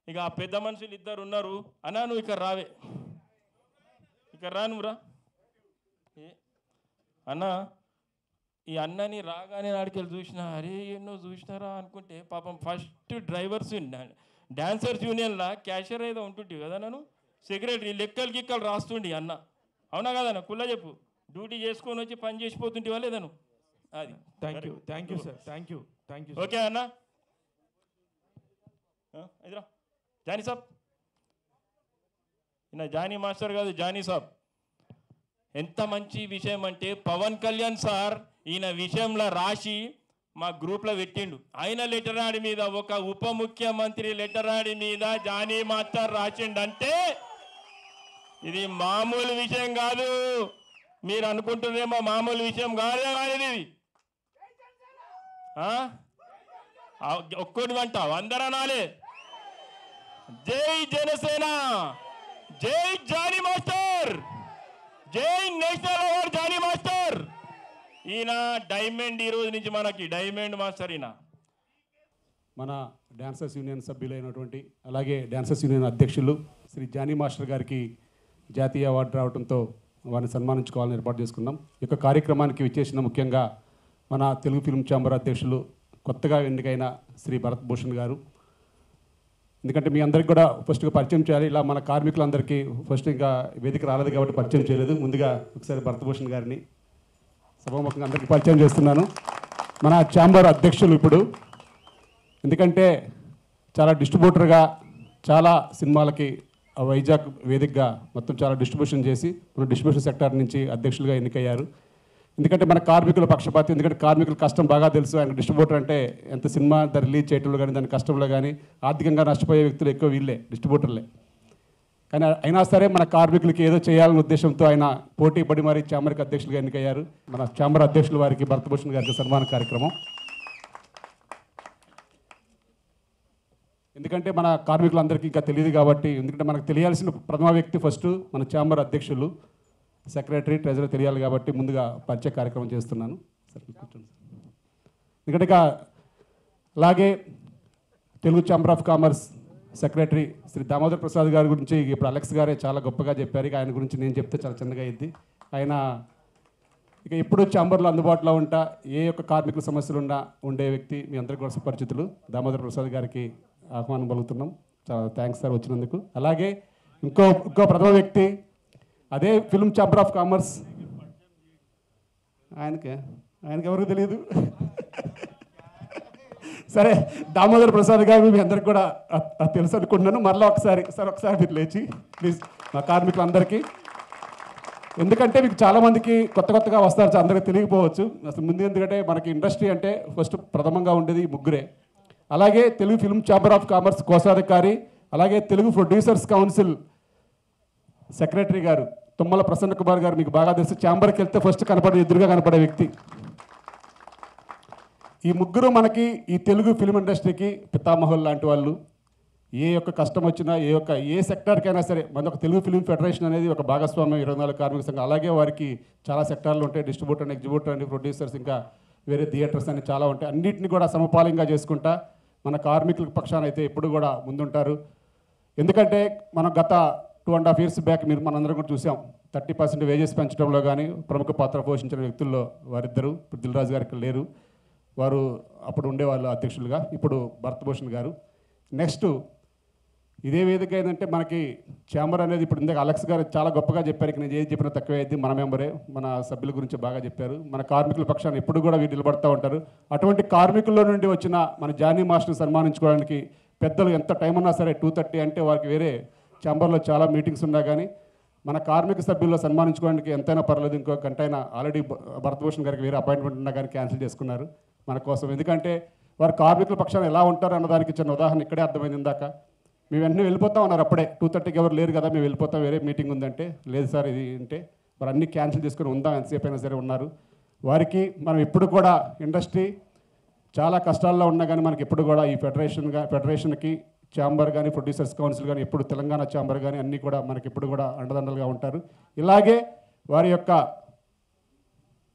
ఇక ఆ పెద్ద మనుషులు ఇద్దరు ఉన్నారు. అన్నా నువ్వు ఇక్కడ రావే, ఇక్కడ రా, నువ్వు రా అన్న. ఈ అన్నని రాగానే నాడికెళ్ళి చూసినా, అరే ఎన్నో చూసినారా అనుకుంటే పాపం ఫస్ట్ డ్రైవర్స్ డాన్సర్స్ యూనియన్లా క్యాషియర్ ఏదో ఉంటుంటే కదా, నన్ను సెక్రటరీ లెక్కలు గిక్కలు రాస్తుండి అన్న. అవునా కదన్న? కుల్ల చెప్పు. డ్యూటీ చేసుకొని వచ్చి పని చేసిపోతుంటే లేదను. అది thank you sir, thank you. Okay అన్న. ఇదిరా జానీ సాబ్, ఈయన జానీ మాస్టర్ కాదు, జానీ సాబ్. ఎంత మంచి విషయం అంటే పవన్ కళ్యాణ్ సార్ ఈయన విషయంలో రాసి మా గ్రూప్లో పెట్టిండు. ఆయన లెటర్ యాడ్ మీద, ఒక ఉప ముఖ్యమంత్రి లెటర్ యాడ్ మీద జానీ మాస్టర్ రాసిండంటే ఇది మామూలు విషయం కాదు. మీరు అనుకుంటున్నారేమో మామూలు విషయం కాదే కాదు ఇది. ఒక్కటి అంటావు అందరూ అనాలి. జై జనసేన, జై జానీ మాస్టర్, జై నేషనల్ అవార్డ్ జానీ మాస్టర్. ఈయన డైమండ్, ఈ రోజు నుంచి మనకి డైమండ్ మాస్టర్ ఈయన. మన డాన్సర్స్ యూనియన్ సభ్యులైనటువంటి అలాగే డాన్సర్స్ యూనియన్ అధ్యక్షులు శ్రీ జానీ మాస్టర్ గారికి జాతీయ అవార్డు రావడంతో వారిని సన్మానించుకోవాలని ఏర్పాటు చేసుకున్నాం. ఈ యొక్క కార్యక్రమానికి విచ్చేసిన ముఖ్యంగా మన తెలుగు ఫిల్మ్ ఛాంబర్ అధ్యక్షులు కొత్తగా ఎన్నికైన శ్రీ భరత్ భూషణ్ గారు. ఎందుకంటే మీ అందరికీ కూడా ఫస్ట్గా పరిచయం చేయాలి. ఇలా మన కార్మికులందరికీ ఫస్ట్ ఇంకా వేదిక రాలేదు కాబట్టి పరిచయం చేయలేదు. ముందుగా ఒకసారి భరత్ భూషణ్ గారిని సభాముఖంగా అందరికీ పరిచయం చేస్తున్నాను. మన ఛాంబర్ అధ్యక్షులు ఇప్పుడు, ఎందుకంటే చాలా డిస్ట్రిబ్యూటర్గా చాలా సినిమాలకి వైజాగ్ వేదికగా మొత్తం చాలా డిస్ట్రిబ్యూషన్ చేసి మన డిస్ట్రిబ్యూషన్ సెక్టార్ నుంచి అధ్యక్షులుగా ఎన్నికయ్యారు. ఎందుకంటే మన కార్మికుల పక్షపాతి, ఎందుకంటే కార్మికుల కష్టం బాగా తెలుసు. ఆయన డిస్ట్రిబ్యూటర్ అంటే ఎంత సినిమా దాన్ని రిలీజ్ చేయడంలో కానీ దాని కష్టంలో కానీ ఆర్థికంగా నష్టపోయే వ్యక్తులు ఎక్కువ వీళ్ళే, డిస్ట్రిబ్యూటర్లే. కానీ అయినా సరే మన కార్మికులకి ఏదో చేయాలనే ఉద్దేశంతో ఆయన పోటీ పడి మరి ఛాంబర్కి అధ్యక్షులుగా ఎన్నికయ్యారు. మన ఛాంబర్ అధ్యక్షుల వారికి భరత్ భూషణ్ గారికి సన్మాన కార్యక్రమం. ఎందుకంటే మన కార్మికులందరికీ ఇంకా తెలియదు కాబట్టి, ఎందుకంటే మనకు తెలియాల్సిన ప్రథమ వ్యక్తి ఫస్ట్ మన ఛాంబర్ అధ్యక్షులు, సెక్రటరీ, ట్రెజరర్ తెలియాలి కాబట్టి ముందుగా పరిచయ కార్యక్రమం చేస్తున్నాను. ఎందుకంటే ఇక అలాగే Telugu chamber of commerce secretary Shri Damodar Prasad గారి గురించి ఇప్పుడు అలెక్స్ గారే చాలా గొప్పగా చెప్పారు. ఇక ఆయన గురించి నేను చెప్తే చాలా చిన్నగా అయింది. ఆయన ఇక ఎప్పుడు ఛాంబర్లో అందుబాటులో ఉంటా, ఏ యొక్క కార్మికుల సమస్యలు ఉండే వ్యక్తి, మీ అందరికీ కూడా సుపరిచితులు. దామోదర్ ప్రసాద్ గారికి ఆహ్వానం పలుకుతున్నాం. చాలా థ్యాంక్స్ సార్ వచ్చినందుకు. అలాగే ఇంకో ప్రథమ వ్యక్తి అదే ఫిల్మ్ ఛాంబర్ ఆఫ్ కామర్స్, ఆయనకి ఎవరికి తెలియదు. సరే, దామోదర్ ప్రసాద్ గారు మీ అందరికి కూడా తెలుసు అనుకుంటున్నాను. మరలా ఒకసారి మీరు లేచి ప్లీజ్ మా కార్మికులందరికీ, ఎందుకంటే మీకు చాలామందికి కొత్తగా వస్తారు, అందరికీ తెలియకపోవచ్చు అసలు ముందు. ఎందుకంటే మనకి ఇండస్ట్రీ అంటే ఫస్ట్ ప్రథమంగా ఉండేది ముగ్గురే. అలాగే Telugu film chamber of commerce కోశాధికారి, అలాగే తెలుగు ప్రొడ్యూసర్స్ కౌన్సిల్ సెక్రటరీ గారు తుమ్మల ప్రసన్న కుమార్ గారు మీకు బాగా తెలుసు. ఛాంబర్కి వెళ్తే ఫస్ట్ ఎదురుగా కనపడే వ్యక్తి. ఈ ముగ్గురు మనకి ఈ తెలుగు ఫిల్మ్ ఇండస్ట్రీకి పితామహులు లాంటి వాళ్ళు. ఏ యొక్క కష్టం వచ్చినా, ఏ సెక్టార్కైనా సరే మన ఒక తెలుగు ఫిల్మ్ ఫెడరేషన్ అనేది ఒక భాగస్వామ్యం 24 కార్మిక సంఘం. అలాగే వారికి చాలా సెక్టార్లు ఉంటాయి, distributor and exhibitor and producers, ఇంకా వేరే థియేటర్స్ అని చాలా ఉంటాయి. అన్నింటినీ కూడా సమపాలంగా చేసుకుంటా మన కార్మికుల పక్షాన అయితే ఎప్పుడు కూడా ముందుంటారు. ఎందుకంటే మనం గత 2.5 years బ్యాక్ మనందరం కూడా చూసాం, 30% వేజెస్ పెంచడంలో కానీ ప్రముఖ పాత్ర పోషించిన వ్యక్తుల్లో వారిద్దరు. ఇప్పుడు దిల్ రాజు గారు ఇక్కడ లేరు, వారు అప్పుడు ఉండేవాళ్ళు అధ్యక్షులుగా. ఇప్పుడు భరత్ భూషణ్ గారు. నెక్స్ట్ ఇదే వేదిక ఏంటంటే మనకి ఛాంబర్ అనేది ఇప్పుడు ఇందాక అలెక్స్ గారు చాలా గొప్పగా చెప్పారు. ఇక నేను ఏది చెప్పినా తక్కువ అయింది. మన మెంబరే, మన సభ్యుల గురించి బాగా చెప్పారు. మన కార్మికుల పక్షాన్ని ఎప్పుడు కూడా వీరు నిలబడుతూ ఉంటారు. అటువంటి కార్మికుల్లో నుండి వచ్చిన మన జానీ మాస్టర్ని సన్మానించుకోవడానికి పెద్దలు ఎంత టైం ఉన్నా సరే 2:30 అంటే వారికి వేరే ఛాంబర్లో చాలా మీటింగ్స్ ఉన్నా కానీ మన కార్మిక సభ్యుల్లో సన్మానించుకోవడానికి ఎంతైనా పర్లేదు. ఇంకో గంట అయినా ఆల్రెడీ భరత్ భూషణ్ గారికి వేరే అపాయింట్మెంట్ ఉన్నా కానీ క్యాన్సిల్ చేసుకున్నారు మన కోసం. ఎందుకంటే వారు కార్మికుల పక్షాన ఎలా ఉంటారు అన్నదానికి చిన్న ఉదాహరణ ఇక్కడే అర్థమైంది ఇందాక. మేము వెంటనే వెళ్ళిపోతాం అన్నారు అప్పుడే. 2:30కి ఎవరు లేరు కదా, మేము వెళ్ళిపోతాం, వేరే మీటింగ్ ఉందంటే, లేదు సార్ ఇది అంటే వారు అన్నీ క్యాన్సిల్ చేసుకొని ఉందాం ఎంతసేపు అయినా సరే ఉన్నారు. వారికి మనం ఎప్పుడు కూడా ఇండస్ట్రీ చాలా కష్టాల్లో ఉన్నా కానీ మనకి ఎప్పుడు కూడా ఈ ఫెడరేషన్కి ఛాంబర్ కానీ ప్రొడ్యూసర్స్ కౌన్సిల్ కానీ ఎప్పుడు తెలంగాణ ఛాంబర్ కానీ అన్నీ కూడా మనకి ఎప్పుడు కూడా అండదండలుగా ఉంటారు. ఇలాగే వారి యొక్క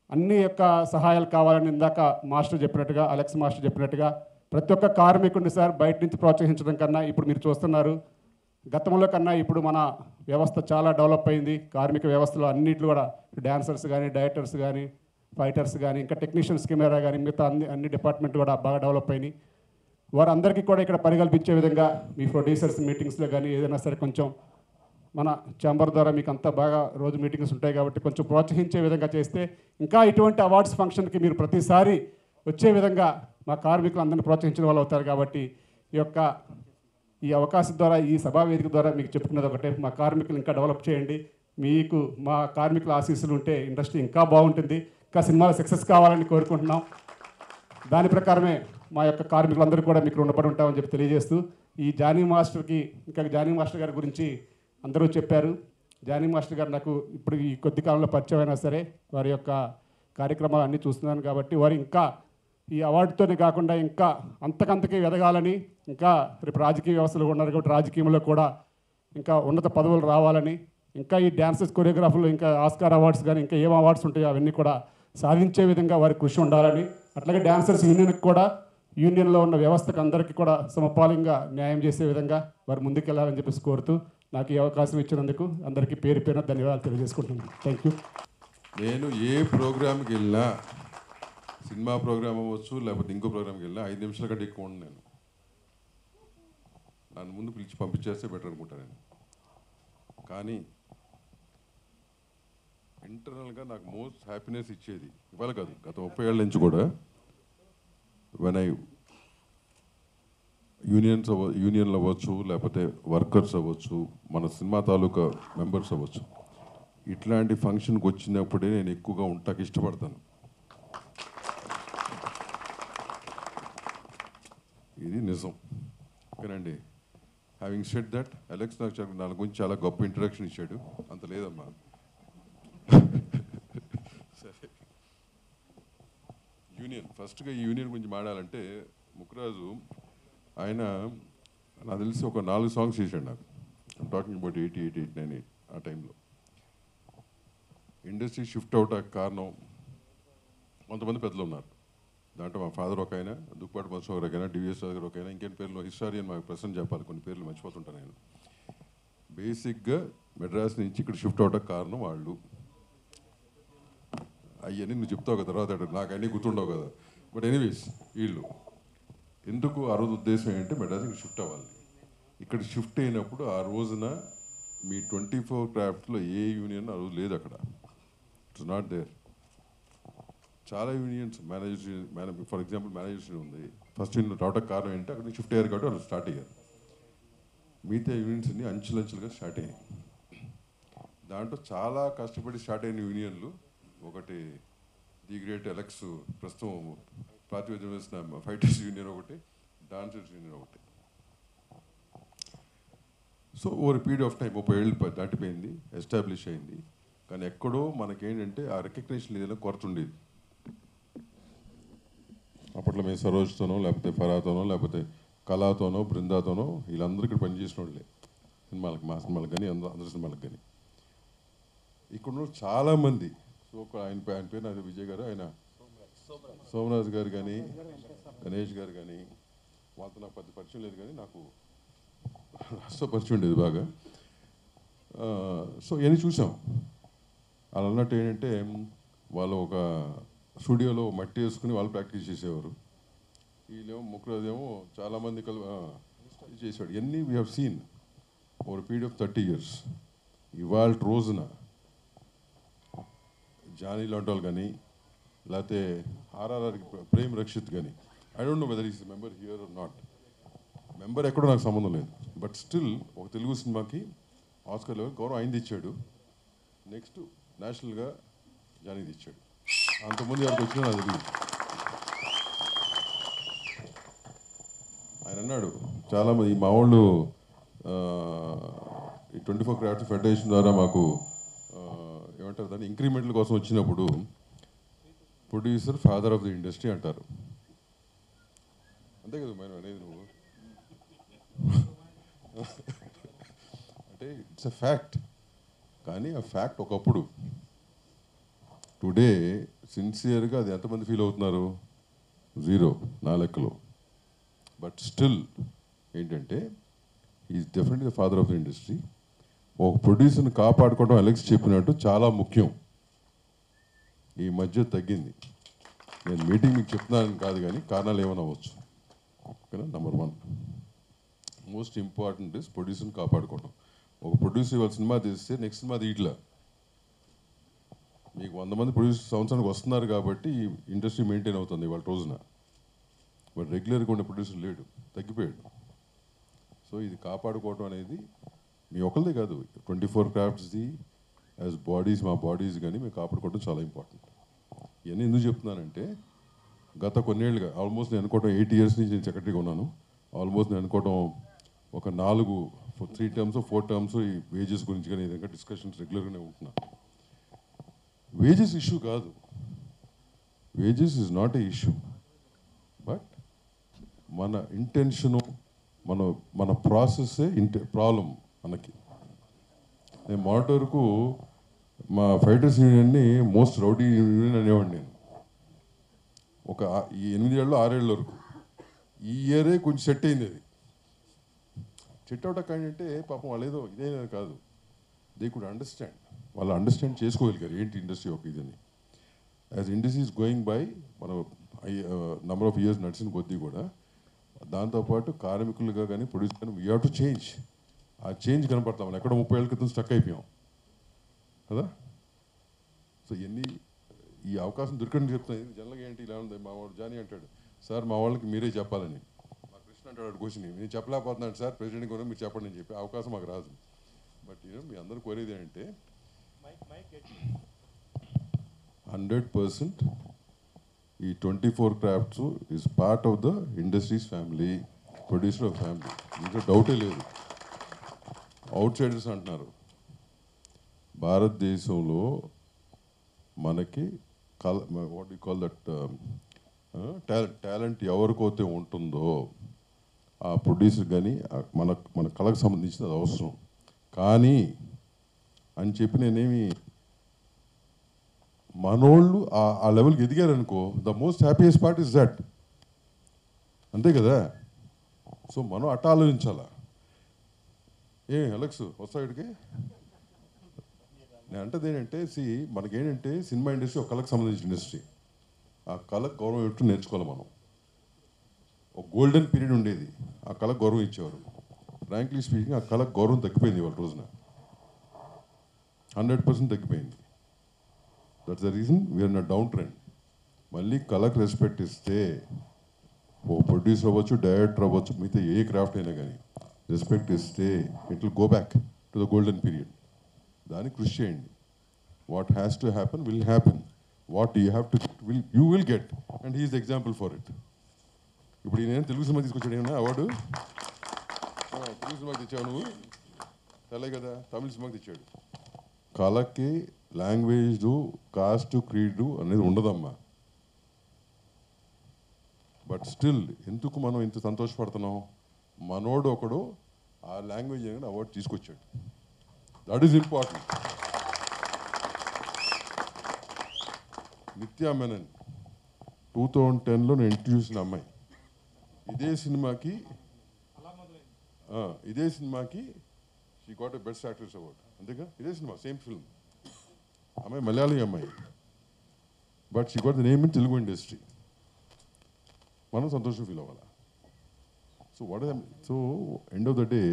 అన్ని యొక్క సహాయాలు కావాలని ఇందాక మాస్టర్ చెప్పినట్టుగా, అలెక్స్ మాస్టర్ చెప్పినట్టుగా ప్రతి ఒక్క కార్మికుడిని సార్ బయట నుంచి ప్రోత్సహించడం కన్నా ఇప్పుడు మీరు చూస్తున్నారు గతంలో కన్నా ఇప్పుడు మన వ్యవస్థ చాలా డెవలప్ అయింది. కార్మిక వ్యవస్థలో అన్నింటిలో కూడా డాన్సర్స్ కానీ, డైరెక్టర్స్ కానీ, ఫైటర్స్ కానీ, ఇంకా టెక్నీషియన్స్, కెమెరా కానీ, మిగతా అన్ని డిపార్ట్మెంట్ కూడా బాగా డెవలప్ అయినాయి. వారందరికీ కూడా ఇక్కడ పరికల్పించే విధంగా మీ ప్రొడ్యూసర్స్ మీటింగ్స్లో కానీ ఏదైనా సరే కొంచెం మన ఛాంబర్ ద్వారా మీకు అంతా బాగా రోజు మీటింగ్స్ ఉంటాయి కాబట్టి కొంచెం ప్రోత్సహించే విధంగా చేస్తే ఇంకా ఇటువంటి అవార్డ్స్ ఫంక్షన్కి మీరు ప్రతిసారి వచ్చే విధంగా మా కార్మికులు అందరినీ ప్రోత్సహించిన వాళ్ళు అవుతారు. కాబట్టి ఈ అవకాశం ద్వారా, ఈ సభా వేదిక ద్వారా మీకు చెప్పుకున్నది ఒకటే, మా కార్మికులు ఇంకా డెవలప్ చేయండి. మీకు మా కార్మికుల ఆశీస్సులు ఉంటే ఇండస్ట్రీ ఇంకా బాగుంటుంది, ఇంకా సినిమాలు సక్సెస్ కావాలని కోరుకుంటున్నాం. దాని ప్రకారమే మా యొక్క కార్మికులందరూ కూడా మీకు రుణపడి ఉంటామని చెప్పి తెలియజేస్తూ, ఈ జానీ మాస్టర్ గారి గురించి అందరూ చెప్పారు. జానీ మాస్టర్ గారు నాకు ఇప్పుడు ఈ కొద్ది కాలంలో పరిచయం అయినా సరే వారి యొక్క కార్యక్రమాలు అన్నీ చూస్తున్నాను కాబట్టి వారు ఇంకా ఈ అవార్డుతోనే కాకుండా ఇంకా అంతకంతకి ఎదగాలని, ఇంకా రేపు రాజకీయ వ్యవస్థలో ఉన్నారు కాబట్టి రాజకీయంలో కూడా ఇంకా ఉన్నత పదవులు రావాలని, ఇంకా ఈ డ్యాన్సెస్ కొరియోగ్రాఫర్లు ఇంకా ఆస్కార్ అవార్డ్స్ కానీ ఇంకా ఏం అవార్డ్స్ ఉంటాయో అవన్నీ కూడా సాధించే విధంగా వారి కృషి ఉండాలని, అట్లాగే డాన్సర్స్ యూనియన్కి కూడా యూనియన్లో ఉన్న వ్యవస్థకు అందరికీ కూడా సమపాలంగా న్యాయం చేసే విధంగా వారు ముందుకెళ్లాలని చెప్పేసి కోరుతూ నాకు ఈ అవకాశం ఇచ్చినందుకు అందరికీ పేరు పేరున ధన్యవాదాలు తెలియజేసుకుంటున్నాను. Thank you. నేను ఏ ప్రోగ్రామ్కి వెళ్ళినా, సినిమా ప్రోగ్రామ్ అవ్వచ్చు లేకపోతే ఇంకో ప్రోగ్రామ్కి వెళ్ళినా 5 నిమిషాల కంటే ఎక్కువ ఉండి నేను నన్ను ముందు పిలిచి పంపించేస్తే బెటర్ అనుకుంటాను నేను. కానీ ఇంటర్నల్గా నాకు మోస్ట్ హ్యాపీనెస్ ఇచ్చేది ఇవాళ కాదు, గత 30 ఏళ్ళ నుంచి కూడా వెన్ ఐ యూనియన్లు అవ్వచ్చు లేకపోతే వర్కర్స్ అవ్వచ్చు, మన సినిమా తాలూకా మెంబర్స్ అవ్వచ్చు, ఇట్లాంటి ఫంక్షన్కి వచ్చినప్పుడే నేను ఎక్కువగా ఉంటాకి ఇష్టపడతాను. ఇది నిజం. ఓకేనండి. హ్యావింగ్ సెడ్ దట్, అలెక్స్ నాకు నా గురించి చాలా గొప్ప ఇంట్రడక్షన్ ఇచ్చాడు. అంత లేదమ్మా. సరే, ఫస్ట్గా ఈ యూనియన్ గురించి మాట్లాడాలంటే ముక్రాజు ఆయన నాకు తెలిసి ఒక 4 సాంగ్స్ చేశాడు నాకు. ఐమ్ టాకింగ్ అబౌట్ 88, 89 ఆ టైంలో. ఇండస్ట్రీ షిఫ్ట్ అవటానికి కారణం కొంతమంది పెద్దలు ఉన్నారు. దాంట్లో మా ఫాదర్ ఒక ఆయన, దుక్పాటి మధుసూదన్ గారు ఒక ఆయన, డివిఎస్ గారు ఒక ఆయన, ఇంకేం పేర్లు హిస్టారియన్ మాకు ప్రశ్న చెప్పాలి, కొన్ని పేర్లు మర్చిపోతుంటాను నేను. బేసిక్గా మెడ్రాస్ నుంచి ఇక్కడ షిఫ్ట్ అవటానికి కారణం వాళ్ళు. అవన్నీ నువ్వు చెప్తావు కదా తర్వాత, నాకు అన్నీ గుర్తుండవు కదా. బట్ ఎనీవేస్ వీళ్ళు ఎందుకు ఆ రోజు ఉద్దేశం ఏంటంటే మెడ్రాస్కి షిఫ్ట్ అవ్వాలి. ఇక్కడ షిఫ్ట్ అయినప్పుడు ఆ రోజున మీ 24 క్రాఫ్ట్స్లో ఏ యూనియన్ ఆ రోజు లేదు అక్కడ. It's not there. చాలా యూనియన్స్ ఫర్ ఎగ్జాంపుల్ మేనేజర్స్ ఉంది. ఫస్ట్ యూనియన్ రావడానికి కారణం ఏంటంటే అక్కడ షిఫ్ట్ అయ్యారు కాబట్టి వాళ్ళు స్టార్ట్ అయ్యారు. మిగతా యూనియన్స్ అన్ని అంచులంచులుగా స్టార్ట్ అయ్యాయి. దాంట్లో చాలా కష్టపడి స్టార్ట్ అయిన యూనియన్లు ఒకటి ది గ్రేట్ అలెక్స్ ప్రస్తుతం ప్రాతినిధ్యం వేసిన ఫైటర్స్ యూనియన్ ఒకటి, డాన్సర్స్ యూనియన్ ఒకటి. So over period of time 30 ఏళ్ళు దాటిపోయింది, ఎస్టాబ్లిష్ అయింది. కానీ ఎక్కడో మనకేంటంటే ఆ రికగ్నేషన్ ఏదైనా కొరత ఉండేది. అప్పట్లో మేము సరోజ్తోనో లేకపోతే ఫరాతోనో లేకపోతే కళాతోనో బృందాతోనో వీళ్ళందరూ ఇక్కడ పనిచేసిన వాళ్ళే, సినిమాలకు, మా సినిమాలకు కానీ అందరి సినిమాలకు కానీ. ఇక్కడ చాలామంది, సో ఆయన పేరు నాకు విజయ్ గారు, ఆయన సోమరాజ్ గారు కానీ గణేష్ గారు కానీ, వాళ్ళతో నాకు పెద్ద పరిచయం లేదు కానీ నాకు రాష్ట్ర పరిచయం ఉండేది బాగా. సో ఇవన్నీ చూసాం. అలా అన్నట్టు ఏంటంటే వాళ్ళు ఒక స్టూడియోలో మట్టి వేసుకుని వాళ్ళు ప్రాక్టీస్ చేసేవారు. వీళ్ళేమో ముగ్గురేమో చాలామంది చేసేవాడు. ఇవన్నీ we have seen over period of 30 years. ఇవాళ రోజున జానీ లాంటి వాళ్ళు కానీ లేకపోతే ఆర్ఆర్ఆర్ ప్రేమ్ రక్షిత్ కానీ, I don't know whether is member here or not. Member ఎక్కడో నాకు సంబంధం లేదు. బట్ స్టిల్ ఒక తెలుగు సినిమాకి ఆస్కార్ లెవెల్ గౌరవం ఆయనది ఇచ్చాడు. నెక్స్ట్ నేషనల్గా జానీది ఇచ్చాడు. అంతకుముందు ఎవరికి వచ్చినా నాకు తెలియదు. ఆయన అన్నాడు చాలామంది మా వాళ్ళు ఈ 24 క్రాఫ్ట్స్ ఫెడరేషన్ ద్వారా మాకు ఏమంటారు దాన్ని ఇంక్రిమెంట్ల కోసం వచ్చినప్పుడు producer father of the industry అంటారు. అంతే కదా మనం అనేది నువ్వు అంటే ఇట్స్ ఎ ఫ్యాక్ట్. కానీ ఆ ఫ్యాక్ట్ ఒకప్పుడు. టుడే సిన్సియర్గా అది ఎంతమంది ఫీల్ అవుతున్నారు? 0 నా లెక్కలో. బట్ స్టిల్ ఏంటంటే is definitely the father of the industry. ఒక ప్రొడ్యూసర్ని కాపాడుకోవడం అలెక్స్ చెప్పినట్టు చాలా ముఖ్యం. ఈ మధ్య తగ్గింది. నేను మీటింగ్ మీకు చెప్తున్నాను కాదు, కానీ కారణాలు ఏమైనా అవ్వచ్చు. ఓకేనా? నెంబర్ 1 మోస్ట్ ఇంపార్టెంట్ ఇస్ ప్రొడ్యూసర్ని కాపాడుకోవడం. ఒక ప్రొడ్యూసర్ ఇవాళ సినిమా తీస్తే నెక్స్ట్ సినిమా తీయట్లా. మీకు 100 మంది ప్రొడ్యూసర్ సంవత్సరానికి వస్తున్నారు కాబట్టి ఈ ఇండస్ట్రీ మెయింటైన్ అవుతుంది ఇవాళ రోజున. బట్ రెగ్యులర్గా ఉండే ప్రొడ్యూసర్ లేడు, తగ్గిపోయాడు. సో ఇది కాపాడుకోవడం అనేది మీ ఒకరిదే కాదు, 24 క్రాఫ్ట్స్ది యాజ్ బాడీస్, మా బాడీస్ కానీ మేము కాపాడుకోవడం చాలా ఇంపార్టెంట్. ఇవన్నీ ఎందుకు చెప్తున్నానంటే గత కొన్నేళ్ళుగా ఆల్మోస్ట్ నేను అనుకోవడం 8 years నుంచి నేను సెక్రటరీగా ఉన్నాను. ఆల్మోస్ట్ నేను అనుకోవడం ఒక 3 terms 4 terms ఈ వేజెస్ గురించి కానీ ఏదైనా డిస్కషన్స్ రెగ్యులర్గానే ఉంటున్నాను. వేజెస్ ఇష్యూ కాదు, wages is not a issue. But మన ఇంటెన్షను, మన ప్రాసెస్సే ప్రాబ్లం మనకి. నేను మొదటి వరకు మా ఫైటర్స్ యూనియన్ని మోస్ట్ రౌడీ యూనియన్ అనేవాడిని నేను. ఒక 8 ఏళ్ళు 6 ఏళ్ళ వరకు. ఈ ఇయరే కొంచెం సెట్ అయింది. అది సెట్ అవడం ఏంటంటే పాపం వాళ్ళు ఏదో ఇదేనా కాదు, దే కుడ్ అండర్స్టాండ్. వాళ్ళు అండర్స్టాండ్ చేసుకోగలిగారు ఏంటి ఇండస్ట్రీ ఒక ఇదని. As industry is going by మన నెంబర్ ఆఫ్ ఇయర్స్ నడిచిన కొద్దీ కూడా దాంతోపాటు కార్మికులుగా కానీ ప్రొడ్యూసర్ కానీ వీ హ్యావ్ టు చేంజ్. ఆ చేంజ్ కనపడతాం. మనం ఎక్కడో 30 ఏళ్ళ క్రితం స్టక్ అయిపోయాం కదా. సో ఈ అవకాశం దొరికని చెప్తాను. జనరల్గా ఏంటి ఇలా ఉంది, మా వాడు జానీ అంటాడు, సార్ మా వాళ్ళకి మీరే చెప్పాలని. మా కృష్ణ అంటాడు క్వశ్చన్, నేను చెప్పలేకపోతున్నాను సార్ ప్రెసిడెంట్ కూడా మీరు చెప్పండి అని చెప్పి అవకాశం మాకు రాదు. బట్ మీ అందరూ కోరేది ఏంటంటే 100% ఈ 24 crafts is part of the industries family, producer of family. ఇంకా డౌటే లేదు. అవుట్ సైడర్స్ అంటున్నారు. భారతదేశంలో మనకి what you call that talent ఎవరికైతే ఉంటుందో ఆ ప్రొడ్యూసర్ కానీ మన కళకు సంబంధించిన అది అవసరం. కానీ అని చెప్పి నేనేమి మనోళ్ళు ఆ లెవెల్కి ఎదిగారనుకో, the most happiest part is that. అంతే కదా. సో మనం అట్ట ఆలోచించాలా. అలెక్స్ వస్తాడికి నేను అంటది ఏంటంటే మనకేంటంటే సినిమా ఇండస్ట్రీ ఒక కళకు సంబంధించిన ఇండస్ట్రీ. ఆ కళకు గౌరవం ఇట్టు నేర్చుకోవాలి మనం. ఒక గోల్డెన్ పీరియడ్ ఉండేది, ఆ కళకు గౌరవం ఇచ్చేవారు. ఫ్రాంక్లీ స్పీకింగ్ ఆ కళకు గౌరవం తగ్గిపోయింది ఇవాళ రోజున. 100% తగ్గిపోయింది. That's the reason we're in a down trend. మళ్ళీ కళకు రెస్పెక్ట్ ఇస్తే ఓ ప్రొడ్యూసర్ అవ్వచ్చు, డైరెక్టర్ అవ్వచ్చు, మిగతా ఏ క్రాఫ్ట్ అయినా కానీ రెస్పెక్ట్ ఇస్తే it will go back to the golden period. దానికి కృషి చేయండి. What has to happen will happen. What you have to get you will get. And he is the example for it. ఇప్పుడు నేను Telugu cinema తీసుకొచ్చాడు ఏమన్నా award. Telugu సినిమాకి తెచ్చావు నువ్వు, తెలే కదా. తమిళ సినిమాకి తెచ్చాడు. కళకి లాంగ్వేజ్, కాస్ట్, క్రీడ్ అనేది ఉండదమ్మా. బట్ స్టిల్ ఎందుకు మనం ఇంత సంతోషపడుతున్నాం? మనోడు ఒకడు ఆ లాంగ్వేజ్ అనేది అవార్డు తీసుకొచ్చాడు. That is important. Nithya Menen 2010లో నేను ఇంటర్వ్యూ చేసిన అమ్మాయి. ఇదే సినిమాకి she got a best actress award. అంతేగా, ఇదే సినిమా, సేమ్ ఫిల్మ్. అమ్మాయి మలయాళీ అమ్మాయి. But she got the name in Telugu industry. మనం సంతోషం ఫీల్ అవ్వాలి. So end of the day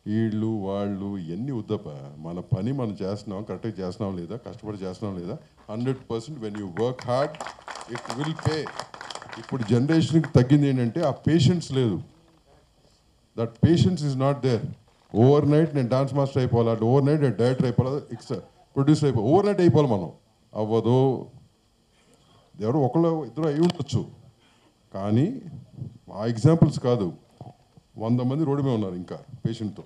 వీళ్ళు వాళ్ళు ఇవన్నీ వద్దప్ప. మన పని మనం చేస్తున్నాం, కరెక్ట్గా చేస్తున్నాం లేదా, కష్టపడి చేస్తున్నాం లేదా. 100% when you work hard it will pay. ఇప్పుడు జనరేషన్కి తగ్గింది ఏంటంటే ఆ పేషెన్స్ లేదు. That patience is not there. Overnight నేను డాన్స్ మాస్టర్ అయిపోవాలి, అటు ఓవర్ నైట్ నేను డైరెక్టర్ అయిపోవాలి, ప్రొడ్యూసర్ అయిపోవాలి, ఓవర్ నైట్ అయిపోవాలి. మనం అవ్వదు. ఎవరు ఒకళ్ళు ఇద్దరు అయి ఉండొచ్చు, కానీ ఆ ఎగ్జాంపుల్స్ కాదు. 100 మంది రోడ్డు మీద ఉన్నారు ఇంకా పేషెంట్తో.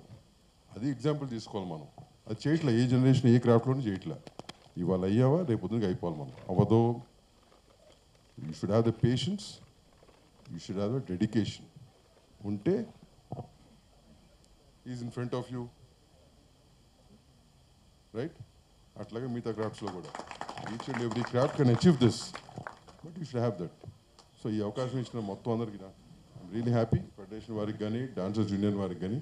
అది ఎగ్జాంపుల్ తీసుకోవాలి మనం. అది చేయట్లే, ఏ జనరేషన్ ఏ క్రాఫ్ట్లోనూ చేయట్లే. ఇవాళ అయ్యావా రేపు పొద్దునకి అయిపోవాలి మనం. అవ్వదో. You should have the patience, you should have the dedication. ఉంటే is in front of you, right? అట్లాగే మిగతా క్రాఫ్ట్స్లో కూడా each and every craft can achieve this, but you should have that. So ఈ అవకాశం ఇచ్చిన మొత్తం అందరికీ ఐఎమ్ రియలీ హ్యాపీ. ఫెడరేషన్ వారికి కానీ డాన్సర్స్ యూనియన్ వారికి కానీ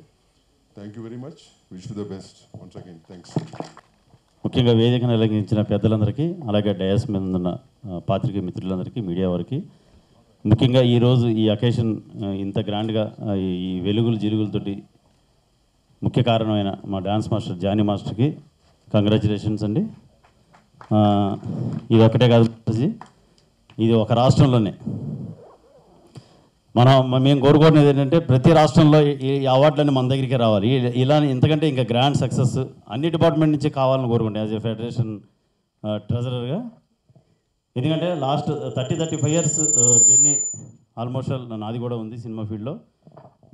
thank you very much. Wish you the best once again. Thanks. ముఖ్యంగా వేదికను అలంకరించిన పెద్దలందరికీ, అలాగే డయాస్ మీద ఉన్న పాత్రికేయ మిత్రులందరికీ, మీడియా వారికి, ముఖ్యంగా ఈరోజు ఈ అకేషన్ ఇంత గ్రాండ్గా ఈ వెలుగులు జిలుగులతోటి ముఖ్య కారణమైన మా డాన్స్ మాస్టర్ జానీ మాస్టర్కి కంగ్రాచులేషన్స్ అండి. ఇది ఒకటే కాదు మాస్టర్జీ, ఇది ఒక రాష్ట్రంలోనే మేము కోరుకునేది ఏంటంటే ప్రతి రాష్ట్రంలో ఈ అవార్డులన్నీ మన దగ్గరికి రావాలి. ఇలా ఇంతకంటే ఇంకా గ్రాండ్ సక్సెస్ అన్ని డిపార్ట్మెంట్ నుంచి కావాలని కోరుకుంటాం యాజ్ ఏ ఫెడరేషన్ ట్రెజరర్గా. ఎందుకంటే లాస్ట్ 35 years జర్నీ ఆల్మోస్ట్ నాది కూడా ఉంది సినిమా ఫీల్డ్లో.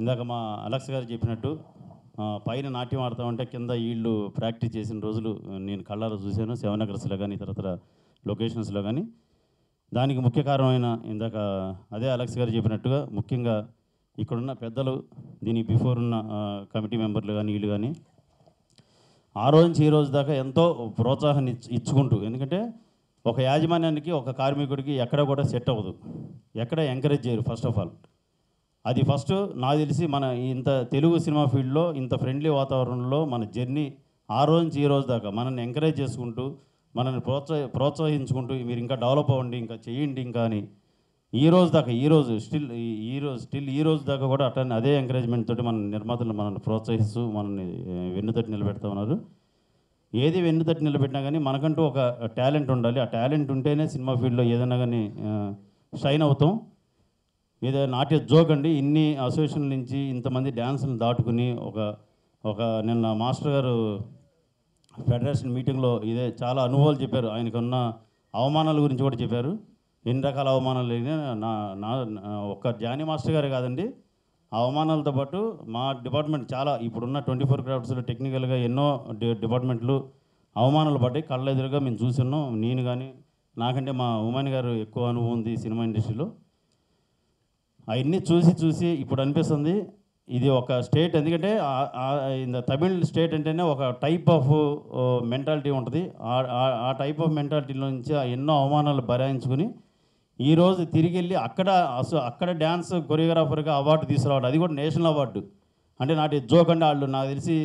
ఇందాక మా అలెక్స్ గారు చెప్పినట్టు పైన నాట్యం ఆడతామంటే కింద వీళ్ళు ప్రాక్టీస్ చేసిన రోజులు నేను కళ్ళారా చూశాను, 7 Acresలో కానీ ఇతరతర లొకేషన్స్లో కానీ. దానికి ముఖ్య కారణమైన ఇందాక అదే అలెక్స్ గారు చెప్పినట్టుగా ముఖ్యంగా ఇక్కడున్న పెద్దలు, దీనికి బిఫోర్ ఉన్న కమిటీ మెంబర్లు కానీ వీళ్ళు కానీ ఆ రోజు నుంచి ఈ రోజు దాకా ఎంతో ప్రోత్సాహాన్ని ఇచ్చుకుంటూ, ఎందుకంటే ఒక యాజమాన్యానికి ఒక కార్మికుడికి ఎక్కడ కూడా సెట్ అవ్వదు, ఎక్కడ ఎంకరేజ్ చేయరు ఫస్ట్ ఆఫ్ ఆల్. అది ఫస్ట్ నాకు తెలిసి మన ఇంత తెలుగు సినిమా ఫీల్డ్లో ఇంత ఫ్రెండ్లీ వాతావరణంలో మన జర్నీ ఆ రోజు నుంచి ఈ రోజు దాకా మనల్ని ఎంకరేజ్ చేసుకుంటూ, మనల్ని ప్రోత్సహించుకుంటూ మీరు ఇంకా డెవలప్ అవ్వండి, ఇంకా చేయండి ఇంకా అని ఈ రోజు దాకా ఈ రోజు దాకా కూడా అట్లా అదే ఎంకరేజ్మెంట్ తోటి మన నిర్మాతలు మనల్ని ప్రోత్సహిస్తూ మనల్ని వెన్నుతట్టి నిలబెడతా ఉన్నారు. ఏది వెన్నుతట్టి నిలబెట్టినా కానీ మనకంటూ ఒక టాలెంట్ ఉండాలి. ఆ టాలెంట్ ఉంటేనే సినిమా ఫీల్డ్లో ఏదైనా కానీ షైన్ అవుతాం. ఏదో నాట్య జోక్ అండి, ఇన్ని అసోసియేషన్ నుంచి ఇంతమంది డ్యాన్సులు దాటుకుని ఒక నిన్న మాస్టర్ గారు ఫెడరేషన్ మీటింగ్లో ఇదే చాలా అనుభవాలు చెప్పారు. ఆయనకున్న అవమానాల గురించి కూడా చెప్పారు. ఎన్ని రకాల అవమానాలు నా ఒక్క జానీ మాస్టర్ గారే కాదండి, అవమానాలతో పాటు మా డిపార్ట్మెంట్ చాలా ఇప్పుడున్న 24 క్రాఫ్ట్స్లో టెక్నికల్గా ఎన్నో డిపార్ట్మెంట్లు అవమానాలు పడ్డాయి. కళ్ళ ఎదురుగా మేము చూస్తున్నాం. నేను కానీ నాకంటే మా ఉమాని గారు ఎక్కువ అనుభవం ఉంది సినిమా ఇండస్ట్రీలో. అవన్నీ చూసి ఇప్పుడు అనిపిస్తుంది ఇది ఒక స్టేట్, ఎందుకంటే తమిళ్ స్టేట్ అంటేనే ఒక టైప్ ఆఫ్ మెంటాలిటీ ఉంటుంది. ఆ టైప్ ఆఫ్ మెంటాలిటీలో నుంచి ఎన్నో అవమానాలు భరాయించుకుని ఈరోజు తిరిగి వెళ్ళి అక్కడ డ్యాన్స్ కొరియోగ్రాఫర్గా అవార్డు తీసుకురావడం, అది కూడా నేషనల్ అవార్డు. అంటే నాటి జోక్ అంటే వాళ్ళు నాకు తెలిసి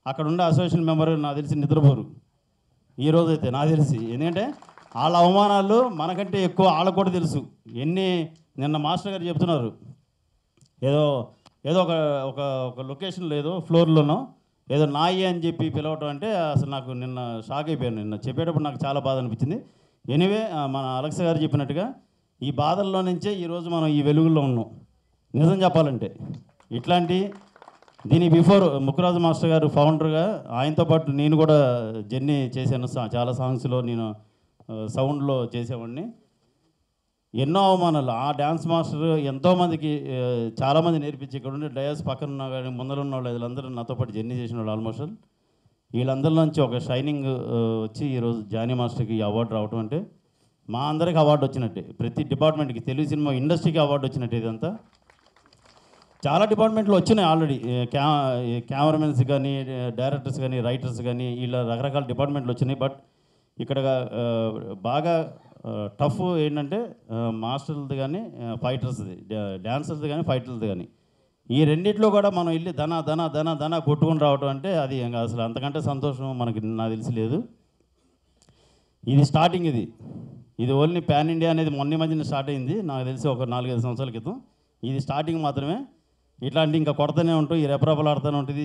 అక్కడ ఉండే అసోసియేషన్ మెంబర్ నాకు తెలిసి నిద్రపోరు ఈరోజు అయితే నాకు తెలిసి. ఎందుకంటే వాళ్ళ అవమానాలు మనకంటే ఎక్కువ వాళ్ళకు కూడా తెలుసు. నిన్న మాస్టర్ గారు చెప్తున్నారు ఏదో ఒక లొకేషన్లో ఏదో ఫ్లోర్లోనో ఏదో నాయి అని చెప్పి పిలవటం అంటే అసలు నాకు నిన్న షాక్ అయిపోయాను. నిన్న చెప్పేటప్పుడు నాకు చాలా బాధ అనిపించింది. ఎనీవే మన అలెక్స్ గారు చెప్పినట్టుగా ఈ బాధల్లో నుంచే ఈరోజు మనం ఈ వెలుగుల్లో ఉన్నాం. నిజం చెప్పాలంటే ఇట్లాంటి దీని బిఫోర్ ముక్కురాజు మాస్టర్ గారు ఫౌండర్గా ఆయనతో పాటు నేను కూడా జర్నీ చేశాను. చాలా సాంగ్స్లో నేను సౌండ్లో చేసేవాడిని. ఎన్నో అవమానాలు ఆ డ్యాన్స్ మాస్టర్ ఎంతోమందికి చాలామంది నేర్పించి ఇక్కడ ఉండే డయాస్ పక్కన ఉన్న కానీ ముందర ఉన్న వాళ్ళు వీళ్ళందరూ నాతో పాటు జర్నీ చేసిన వాళ్ళు ఆల్మోస్ట్ వీళ్ళందరి నుంచి ఒక షైనింగ్ వచ్చి ఈరోజు జానీ మాస్టర్కి అవార్డు రావటం అంటే మా అందరికి అవార్డు వచ్చినట్టే. ప్రతి డిపార్ట్మెంట్కి తెలుగు సినిమా ఇండస్ట్రీకి అవార్డు వచ్చినట్టే. ఇదంతా చాలా డిపార్ట్మెంట్లో వచ్చినాయి ఆల్రెడీ. కెమెరామెన్స్ కానీ డైరెక్టర్స్ కానీ రైటర్స్ కానీ ఇలా రకరకాల డిపార్ట్మెంట్లు వచ్చినాయి. బట్ ఇక్కడ బాగా టఫ్ ఏంటంటే మాస్టర్లది కానీ ఫైటర్స్ది, డ్యాన్సర్స్ది కానీ ఫైటర్స్ది కానీ ఈ రెండిట్లో కూడా మనం వెళ్ళి ధన కొట్టుకుని రావటం అంటే అది అసలు అంతకంటే సంతోషం మనకి నాకు తెలిసి లేదు. ఇది స్టార్టింగ్. ఇది ఓన్లీ పాన్ ఇండియా అనేది మొన్న మధ్యన స్టార్ట్ అయింది నాకు తెలిసి ఒక 4-5 సంవత్సరాల క్రితం. ఇది స్టార్టింగ్ మాత్రమే. ఇట్లాంటి ఇంకా కొడతానే ఉంటాం, ఈ రెపరెపలాడుతూనే ఉంటుంది.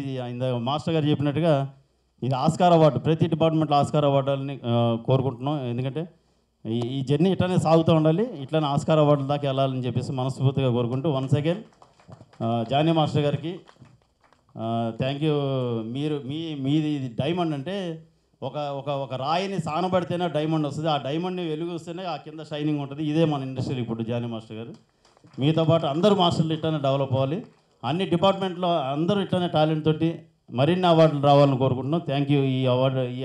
మాస్టర్ గారు చెప్పినట్టుగా ఇది ఆస్కార్ అవార్డు, ప్రతి డిపార్ట్మెంట్లో ఆస్కార్ అవార్డులని కోరుకుంటున్నాం. ఎందుకంటే ఈ జర్నీ ఇట్లానే సాగుతూ ఉండాలి, ఇట్లానే ఆస్కార్ అవార్డుల దాకా వెళ్ళాలని చెప్పేసి మనస్ఫూర్తిగా కోరుకుంటూ వన్స్ అగైన్ జానీ మాస్టర్ గారికి థ్యాంక్ యూ. మీది డైమండ్ అంటే ఒక రాయిని సానబడితేనే డైమండ్ వస్తుంది. ఆ డైమండ్ని వెలుగు వస్తేనే ఆ కింద షైనింగ్ ఉంటుంది. ఇదే మన ఇండస్ట్రీలో ఇప్పుడు జానీ మాస్టర్ గారు. మీతో పాటు అందరూ మాస్టర్లు ఇట్లానే డెవలప్ అవ్వాలి. అన్ని డిపార్ట్మెంట్లో అందరూ ఇట్లానే టాలెంట్ తోటి మరిన్ని అవార్డులు రావాలని కోరుకుంటున్నాం. థ్యాంక్ యూ ఈ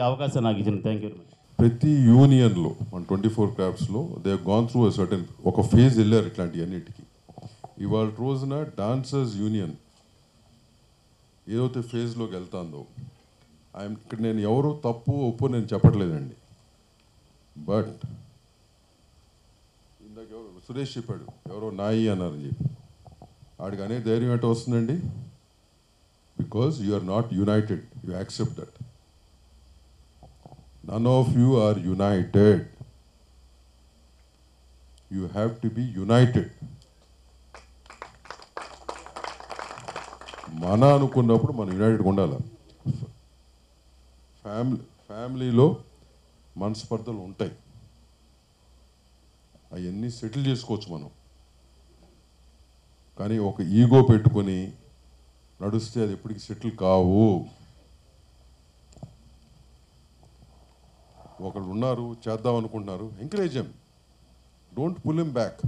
అవకాశం నాకు ఇచ్చిన. Thank you very much. ప్రతి యూనియన్లో మన 24 క్రాఫ్ట్స్లో దే గాన్ త్రూ సర్టెన్ ఒక ఫేజ్ వెళ్ళారు ఇట్లాంటి అన్నిటికీ. ఇవాళ రోజున డాన్సర్స్ యూనియన్ ఏదైతే ఫేజ్లోకి వెళ్తాందో ఇక్కడ నేను ఎవరో తప్పు ఒప్పు నేను చెప్పట్లేదండి. బట్ ఇందాక ఎవరు సురేష్ చెప్పాడు ఎవరో నాయి అన్నారని చెప్పి, ఆడికి అనే ధైర్యం ఏంటో వస్తుందండి. Because you are not united, you accept that. None of you are united. You have to be united. మన అనుకున్నప్పుడు మనం యునైటెడ్గా ఉండాలి. ఫ్యామిలీలో మనస్పర్ధలు ఉంటాయి, అవన్నీ సెటిల్ చేసుకోవచ్చు మనం. కానీ ఒక ఈగో పెట్టుకొని నడుస్తే అది ఎప్పటికీ సెటిల్ కావు. ఒకళ్ళు ఉన్నారు చేద్దాం అనుకుంటున్నారు, encourage him, don't pull him back.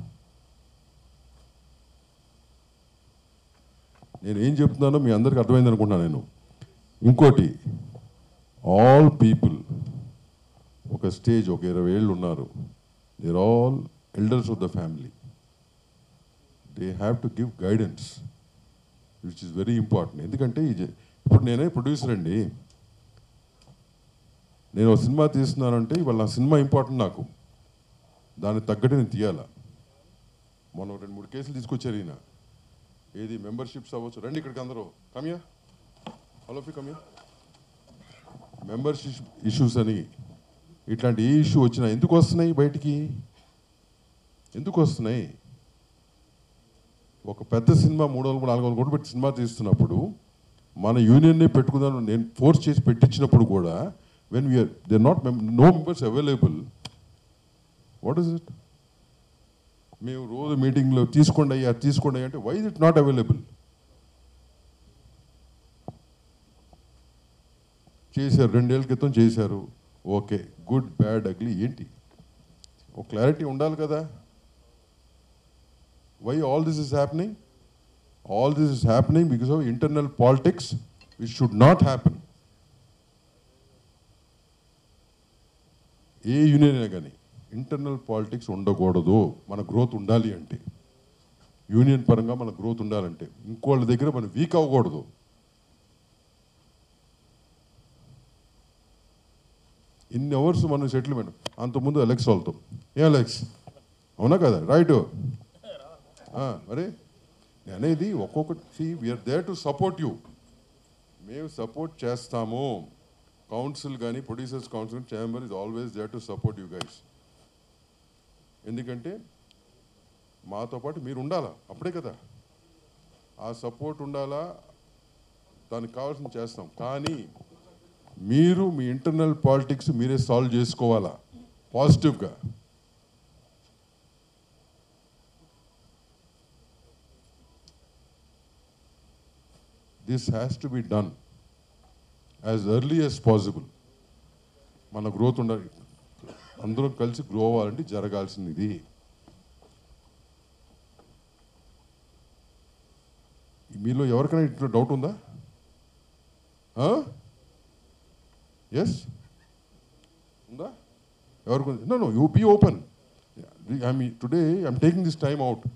నేను ఏం చెప్తున్నానో మీ అందరికీ అర్థమైంది అనుకుంటున్నాను నేను. ఇంకోటి, ఆల్ పీపుల్ ఒక స్టేజ్ ఒక 20 ఏళ్ళు ఉన్నారు, they're all elders of the family. They have to give guidance which is very important. ఎందుకంటే ఇప్పుడు నేనే ప్రొడ్యూసర్ అండి, నేను ఒక సినిమా తీస్తున్నానంటే ఇవాళ నా సినిమా ఇంపార్టెంట్ నాకు, దానికి తగ్గట్టు నేను తీయాలా. మనం 2-3 కేసులు తీసుకొచ్చారు ఈయన, ఏది మెంబర్షిప్స్ అవ్వచ్చు. రండి ఇక్కడికి అందరూ, come here all of you come here. Membership issues అని ఇట్లాంటి ఏ ఇష్యూ వచ్చినా ఎందుకు వస్తున్నాయి బయటికి, ఎందుకు వస్తున్నాయి? ఒక పెద్ద సినిమా 300-400 కోట్లు పెట్టి సినిమా తీస్తున్నప్పుడు మన యూనియన్ని పెట్టుకుందాం నేను ఫోర్స్ చేసి పెట్టించినప్పుడు కూడా when they're not no members available, what is it? మేము రోజు మీటింగ్లో తీసుకోండి అంటే why is it not available? చేశారు 2 ఏళ్ళ క్రితం చేశారు, ఓకే, గుడ్ బ్యాడ్ అగ్లీ ఏంటి ఒక క్లారిటీ ఉండాలి కదా. why all this is happening? All this is happening because of internal politics which should not happen. A union అయినా కానీ ఇంటర్నల్ పాలిటిక్స్ ఉండకూడదు. మన గ్రోత్ ఉండాలి అంటే, యూనియన్ పరంగా మన గ్రోత్ ఉండాలంటే ఇంకోళ్ళ దగ్గర మనం వీక్ అవ్వకూడదు. ఇన్ని అవర్స్ మనం సెటిల్మెంట్, అంతకుముందు అలెక్స్ వాళ్ళతో ఏ అలెక్స్ అవునా కదా, రైట్? మరి అనేది ఒక్కొక్కటి we're there to support you, మేము సపోర్ట్ చేస్తాము. కౌన్సిల్ కానీ producers council chamber is always there to support you guys. ఎందుకంటే మాతో పాటు మీరు ఉండాలా, అప్పుడే కదా ఆ సపోర్ట్ ఉండాలా, దానికి కావాల్సింది చేస్తాం. కానీ మీరు మీ ఇంటర్నల్ పాలిటిక్స్ మీరే సాల్వ్ చేసుకోవాలా పాజిటివ్గా. This has to be done as early as possible. మన గ్రోత్ ఉండాలి, అందరం కలిసి గ్రో అవ్వాలంటే జరగాల్సింది ఇది. మీలో ఎవరికైనా ఇట్లా డౌట్ ఉందా? ఎస్ ఉందా? ఎవరికి? No you be open. Today I'm taking this time out.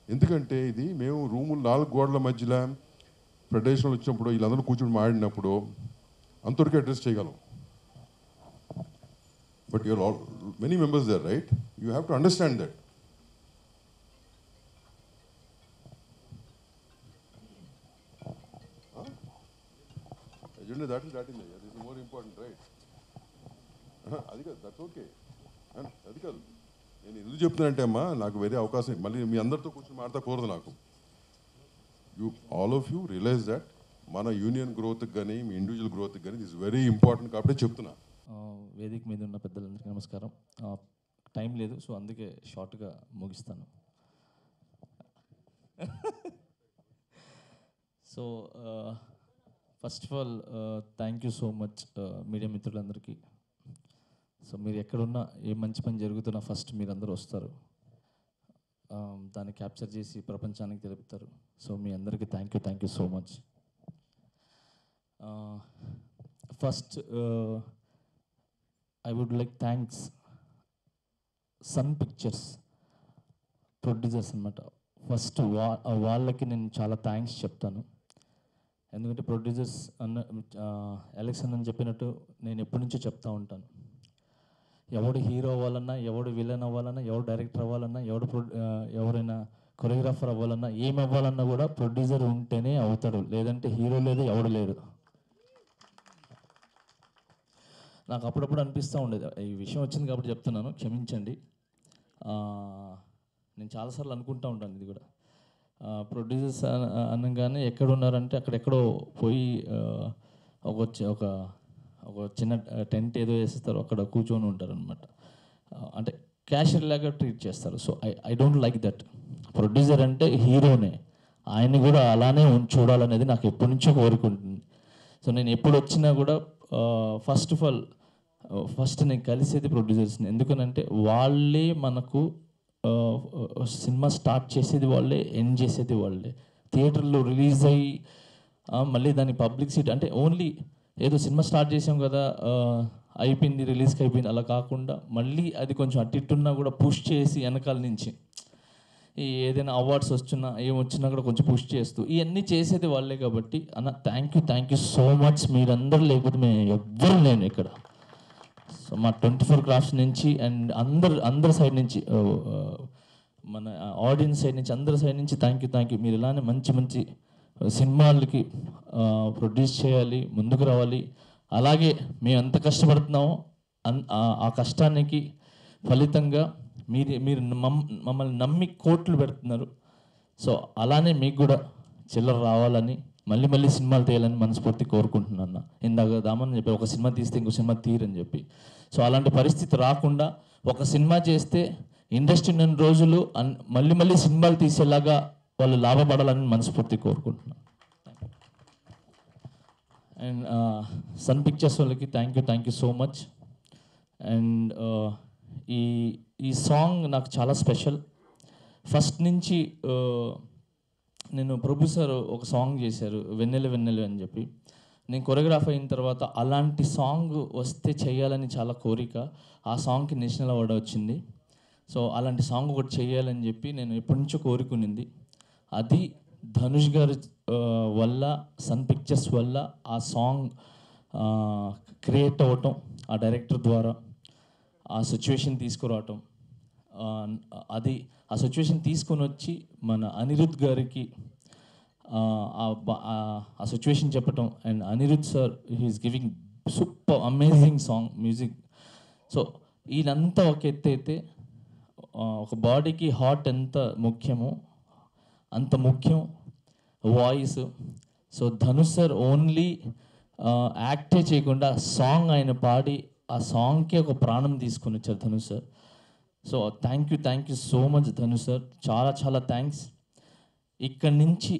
ఎందుకంటే ఇది మేము రూములు 4 గోడల మధ్యలో ఫెడరేషన్లు వచ్చినప్పుడు వీళ్ళందరూ కూర్చొని మాడినప్పుడు అంతవరకు అడ్రస్ చేయగలం. But you're all many members there, right? You have to understand that. Agenda దాటింది, that is more important, right? అది కాదు, దట్స్ ఓకే. అది కాదు, నేను ఎందుకు చెప్తున్నానంటే అమ్మా, నాకు వేరే అవకాశం మళ్ళీ మీ అందరితో కూర్చొని మాట్లాడకూడదు నాకు. All of you realize that మన యూనియన్ గ్రోత్కి కానీ మీ ఇండివిజువల్ గ్రోత్కి కానీ దిస్ వెరీ ఇంపార్టెంట్ కాబట్టి చెప్తున్నా. వేదిక మీద ఉన్న పెద్దలందరికీ నమస్కారం. టైం లేదు, సో అందుకే షార్ట్గా ముగిస్తాను. So first of all thank you so much media మిత్రులందరికీ. సో మీరు ఎక్కడున్నా ఏ మంచి పని జరుగుతున్నా ఫస్ట్ మీరందరూ వస్తారు. దాన్ని క్యాప్చర్ చేసి ప్రపంచానికి తెలుపుతారు. సో మీ అందరికీ thank you so much. First I would like thanks sun pictures producers అనమాట. ఫస్ట్ వాళ్ళకి నేను చాలా థ్యాంక్స్ చెప్తాను. ఎందుకంటే ప్రొడ్యూసర్స్ ఎలక్షన్ అని చెప్పినట్టు నేను ఎప్పటి నుంచో చెప్తా ఉంటాను, ఎవడు హీరో అవ్వాలన్నా, ఎవడు విలన్ అవ్వాలన్నా, ఎవడు డైరెక్టర్ అవ్వాలన్నా, ఎవరైనా కొరియోగ్రాఫర్ అవ్వాలన్నా, ఏం అవ్వాలన్నా కూడా ప్రొడ్యూసర్ ఉంటేనే అవుతాడు, లేదంటే హీరో లేదు, ఎవడు లేడు. నాకు అప్పుడప్పుడు అనిపిస్తూ ఉండేది. ఈ విషయం వచ్చింది కాబట్టి చెప్తున్నాను, క్షమించండి. నేను చాలాసార్లు అనుకుంటూ ఉంటాను ఇది కూడా. ప్రొడ్యూసర్స్ అనగానే ఎక్కడ ఉన్నారంటే అక్కడెక్కడో పోయి ఒక చిన్న టెంట్ ఏదో వేసేస్తారు, అక్కడ కూర్చొని ఉంటారు అనమాట. అంటే క్యాషియర్ లాగా ట్రీట్ చేస్తారు. So I don't like that. Producer అంటే హీరోనే, ఆయన్ని కూడా అలానే చూడాలనేది నాకు ఎప్పటి నుంచో కోరుకుంటుంది. సో నేను ఎప్పుడు వచ్చినా కూడా ఫస్ట్ నేను కలిసేది ప్రొడ్యూసర్స్ని. ఎందుకనంటే వాళ్ళే మనకు సినిమా స్టార్ట్ చేసేది వాళ్ళే, ఎండ్ చేసేది వాళ్ళే. థియేటర్లో రిలీజ్ అయ్యి మళ్ళీ దాని పబ్లిసిటీ అంటే ఓన్లీ ఏదో సినిమా స్టార్ట్ చేసాం కదా అయిపోయింది, రిలీజ్కి అయిపోయింది అలా కాకుండా మళ్ళీ అది కొంచెం అట్టిట్టున్నా కూడా పుష్ చేసి వెనకాల నుంచి ఏదైనా అవార్డ్స్ ఏమొచ్చినా కూడా కొంచెం పుష్ చేస్తూ ఇవన్నీ చేసేది వాళ్ళే. కాబట్టి అన్న థ్యాంక్ యూ సో మచ్. మీరందరూ లేకపోతే మేము ఎవ్వరూ లేను ఇక్కడ. సో మా 24 క్రాఫ్ట్స్ నుంచి అండ్ అందరి సైడ్ నుంచి, మన ఆడియన్స్ సైడ్ నుంచి, అందరి సైడ్ నుంచి థ్యాంక్ యూ. మీరు ఇలానే మంచి సినిమాలకి ప్రొడ్యూస్ చేయాలి, ముందుకు రావాలి. అలాగే మేము ఎంత కష్టపడుతున్నామో ఆ కష్టానికి ఫలితంగా మీరు మమ్మల్ని నమ్మి కోట్లు పెడుతున్నారు. సో అలానే మీకు కూడా చిల్లర రావాలని, మళ్ళీ సినిమాలు తీయాలని మనస్ఫూర్తి కోరుకుంటున్నాను. ఇందాక దామని చెప్పి ఒక సినిమా తీస్తే ఇంకో సినిమా తీరని చెప్పి, సో అలాంటి పరిస్థితి రాకుండా ఒక సినిమా చేస్తే ఇండస్ట్రీ ఉన్న రోజులు మళ్ళీ సినిమాలు తీసేలాగా వాళ్ళు లాభపడాలని మనస్ఫూర్తి కోరుకుంటున్నాను. అండ్ సన్ పిక్చర్స్ వాళ్ళకి thank you so much. And ఈ సాంగ్ నాకు చాలా స్పెషల్. ఫస్ట్ నుంచి నేను ప్రొడ్యూసర్ ఒక సాంగ్ చేశారు, వెన్నెలు అని చెప్పి. నేను కొరియోగ్రాఫ్ అయిన తర్వాత అలాంటి సాంగ్ వస్తే చేయాలని చాలా కోరిక. ఆ సాంగ్కి నేషనల్ అవార్డు వచ్చింది. సో అలాంటి సాంగ్ ఒకటి చేయాలని చెప్పి నేను ఎప్పటి నుంచో కోరుకునింది. అది ధనుష్ గారి వల్ల, సన్ పిక్చర్స్ వల్ల ఆ సాంగ్ క్రియేట్ అవ్వటం, ఆ డైరెక్టర్ ద్వారా ఆ సిచ్యువేషన్ తీసుకురావటం, ఆ సిచ్యువేషన్ తీసుకొని వచ్చి మన అనిరుద్ధ్ గారికి ఆ సిచ్యువేషన్ చెప్పటం. And Anirudh sir he's giving super amazing song music. So ఈయనంతా ఒక ఎత్తు అయితే ఒక బాడీకి హార్ట్ ఎంత ముఖ్యమో అంత ముఖ్యం voice. So Dhanush sir only యాక్టే చేయకుండా సాంగ్ ఆయన పాడి ఆ సాంగ్కి ఒక ప్రాణం తీసుకొని వచ్చారు Dhanush sir. So thank you so much Dhanush sir, చాలా థ్యాంక్స్. ఇక్కడి నుంచి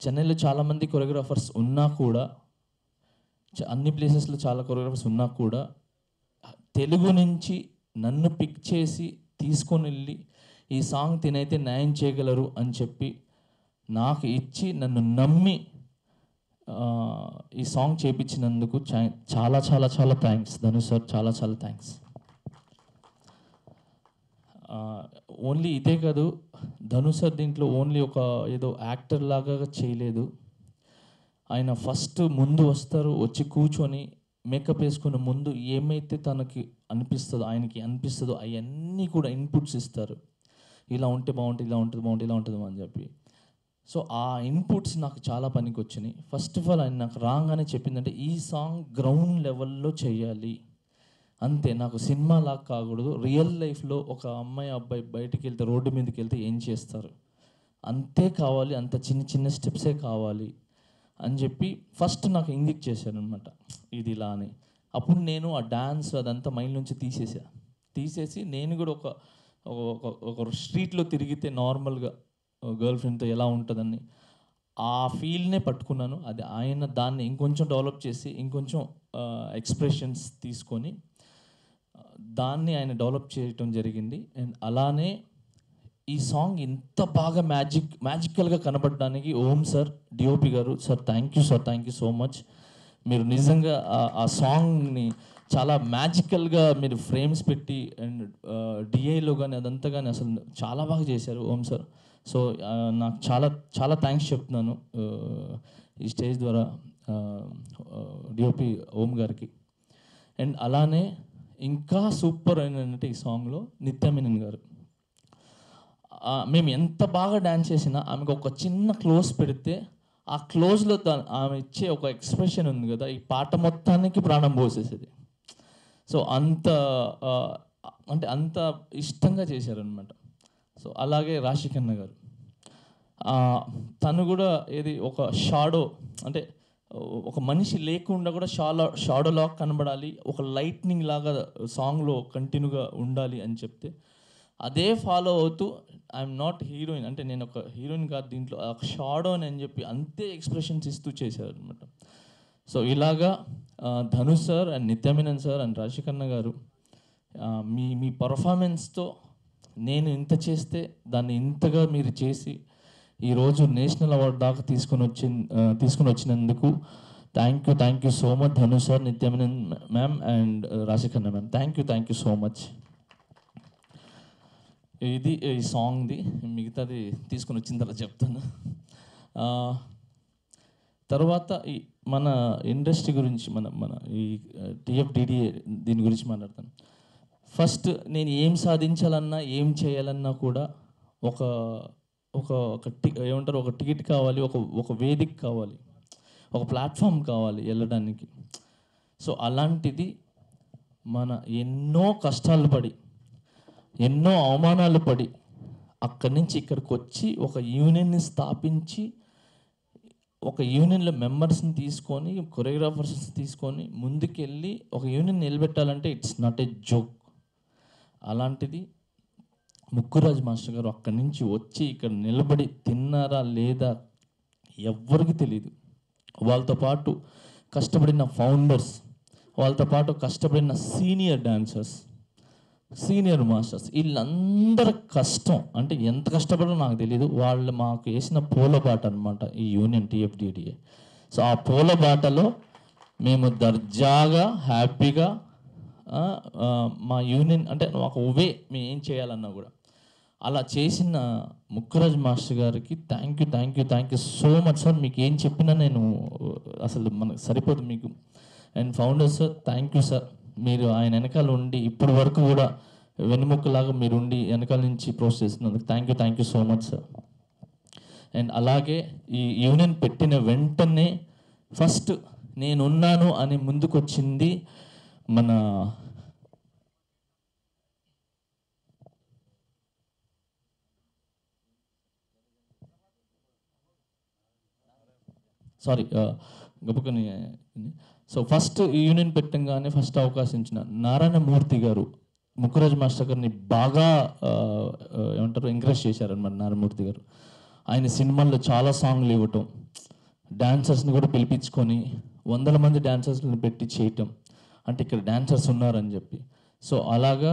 చెన్నైలో చాలామంది కొరియోగ్రాఫర్స్ ఉన్నా కూడా, అన్ని ప్లేసెస్లో చాలా కొరియోగ్రాఫర్స్ ఉన్నా కూడా, తెలుగు నుంచి నన్ను పిక్ చేసి తీసుకొని వెళ్ళి ఈ సాంగ్ తినైతే న్యాయం చేయగలరు అని చెప్పి నాకు ఇచ్చి నన్ను నమ్మి ఈ సాంగ్ చేయించినందుకు చాలా థ్యాంక్స్ ధనుష్ సార్, చాలా థ్యాంక్స్. ఓన్లీ ఇదే కాదు, ధనుష్ సార్ దీంట్లో ఓన్లీ ఒక ఏదో యాక్టర్ లాగా చేయలేదు. ఆయన ఫస్ట్ ముందు వస్తారు, వచ్చి కూర్చొని మేకప్ వేసుకునే ముందు ఏమైతే తనకి ఆయనకి అనిపిస్తుందో అవన్నీ కూడా ఇన్పుట్స్ ఇస్తారు. ఇలా ఉంటే బాగుంటుంది, ఇలా ఉంటుంది అని చెప్పి. సో ఆ ఇన్పుట్స్ నాకు చాలా పనికి వచ్చినాయి. ఫస్ట్ ఆఫ్ ఆల్ ఆయన నాకు రాగానే చెప్పిందంటే ఈ సాంగ్ గ్రౌండ్ లెవెల్లో చేయాలి అంతే, నాకు సినిమా లాగా కాకూడదు. రియల్ లైఫ్లో ఒక అమ్మాయి అబ్బాయి బయటికి వెళ్తే, రోడ్డు మీదకి వెళ్తే ఏం చేస్తారు అంతే కావాలి, అంత చిన్న స్టెప్సే కావాలి అని చెప్పి ఫస్ట్ నాకు ఇంగిట్ చేశాను అనమాట, ఇది ఇలా అని. అప్పుడు నేను ఆ డ్యాన్స్ అదంతా మైండ్ నుంచి తీసేసి నేను కూడా ఒక స్ట్రీట్లో తిరిగితే నార్మల్గా గర్ల్ ఫ్రెండ్తో ఎలా ఉంటుందని ఆ ఫీల్నే పట్టుకున్నాను. అది ఆయన దాన్ని ఇంకొంచెం డెవలప్ చేసి ఇంకొంచెం ఎక్స్ప్రెషన్స్ తీసుకొని దాన్ని ఆయన డెవలప్ చేయటం జరిగింది. అండ్ అలానే ఈ సాంగ్ ఇంత బాగా మ్యాజికల్గా కనబడడానికి ఓం సార్, డిఓపి గారు, sir thank you sir, thank you so much. మీరు నిజంగా ఆ సాంగ్ని చాలా మ్యాజికల్గా మీరు ఫ్రేమ్స్ పెట్టి అండ్ డిఐలో కానీ అదంతా కానీ అసలు చాలా బాగా చేశారు ఓం సార్. సో నాకు చాలా చాలా థ్యాంక్స్ చెప్తున్నాను ఈ స్టేజ్ ద్వారా డిఓపి ఓం గారికి. అండ్ అలానే ఇంకా సూపర్ అయినంటే ఈ సాంగ్లో నిత్యమేనన్ గారు. మేము ఎంత బాగా డ్యాన్స్ చేసినా ఆమెకు ఒక చిన్న క్లోజ్ పెడితే ఆ క్లోజ్లో ఆమె ఇచ్చే ఒక ఎక్స్ప్రెషన్ ఉంది కదా, ఈ పాట మొత్తానికి ప్రాణం పోసేసేది. సో అంత అంత ఇష్టంగా చేశారనమాట. సో అలాగే రాశికన్న గారు, తను కూడా ఏది ఒక షాడో, అంటే ఒక మనిషి లేకుండా కూడా షాడో లాగా కనబడాలి, ఒక లైట్నింగ్ లాగా సాంగ్లో కంటిన్యూగా ఉండాలి అని చెప్తే అదే ఫాలో అవుతూ ఐఎమ్ నాట్ హీరోయిన్, అంటే నేను ఒక హీరోయిన్ కాదు దీంట్లో, ఒక షాడో అని చెప్పి అంతే ఎక్స్ప్రెషన్స్ ఇస్తూ చేశారు అనమాట. సో ఇలాగా Dhanush sir and Nithya Menen sir and Rashi Khanna గారు మీ పర్ఫార్మెన్స్తో నేను ఇంత చేస్తే దాన్ని ఇంతగా మీరు చేసి ఈరోజు నేషనల్ అవార్డు దాకా తీసుకుని వచ్చినందుకు thank you so much Dhanush sir, Nithya Menen ma'am and Rashi Khanna ma'am. Thank you so much. ఇది ఈ సాంగ్ది, మిగతాది తీసుకుని వచ్చిన తర్వాత చెప్తాను. తర్వాత ఈ మన ఇండస్ట్రీ గురించి మన ఈ టీఎఫ్డిడిఏ దీని గురించి మాట్లాడతాను. ఫస్ట్ నేను ఏం సాధించాలన్నా ఏం చేయాలన్నా కూడా ఏమంటారు, ఒక టికెట్ కావాలి, ఒక వేదిక కావాలి, ఒక ప్లాట్ఫామ్ కావాలి వెళ్ళడానికి. సో అలాంటిది మన ఎన్నో కష్టాలు పడి ఎన్నో అవమానాలు పడి అక్కడి నుంచి ఇక్కడికి వచ్చి ఒక యూనియన్ని స్థాపించి ఒక యూనియన్లో మెంబర్స్ని తీసుకొని కొరియోగ్రాఫర్స్ తీసుకొని ముందుకెళ్ళి ఒక యూనియన్ నిలబెట్టాలంటే ఇట్స్ నాట్ ఏ జోక్. అలాంటిది ముక్కురాజ్ మాస్టర్ గారు అక్కడి నుంచి వచ్చి ఇక్కడ నిలబడి తిన్నారా లేదా ఎవ్వరికి తెలియదు. వాళ్ళతో పాటు కష్టపడిన ఫౌండర్స్, వాళ్ళతో పాటు కష్టపడిన సీనియర్ డాన్సర్స్, సీనియర్ మాస్టర్స్, వీళ్ళందరి కష్టం అంటే ఎంత కష్టపడో నాకు తెలియదు. వాళ్ళు మాకు వేసిన పూలబాట అనమాట ఈ యూనియన్ టీఎఫ్డిడిఏ. సో ఆ పూలబాటలో మేము దర్జాగా హ్యాపీగా మా యూనియన్ అంటే మాకు ఉవే మేము ఏం చేయాలన్నా కూడా అలా చేసిన ముక్కురాజ్ మాస్టర్ గారికి thank you so much sir. మీకు ఏం చెప్పినా నేను అసలు మనకు సరిపోదు మీకు. And founder sir thank you sir, మీరు ఆయన వెనకాల ఉండి ఇప్పటి వరకు కూడా వెన్నుముక్కలాగా మీరు ఉండి వెనకాల నుంచి ప్రోసెస్ చేస్తున్నందుకు thank you so much sir. And అలాగే ఈ యూనియన్ పెట్టిన వెంటనే ఫస్ట్ నేనున్నాను అని ముందుకు వచ్చింది మన గొప్పకొని. సో ఫస్ట్ ఈ యూనియన్ పెట్టంగానే ఫస్ట్ అవకాశం ఇచ్చిన నారాయణమూర్తి గారు ముక్కురాజ్ మాస్టర్ గారిని బాగా ఏమంటారు ఎంకరేజ్ చేశారనమాట. నారాయణమూర్తి గారు ఆయన సినిమాల్లో చాలా సాంగ్లు ఇవ్వటం, డాన్సర్స్ని కూడా పిలిపించుకొని 100 మంది డాన్సర్స్ని పెట్టి చేయటం, అంటే ఇక్కడ డాన్సర్స్ ఉన్నారని చెప్పి. సో అలాగా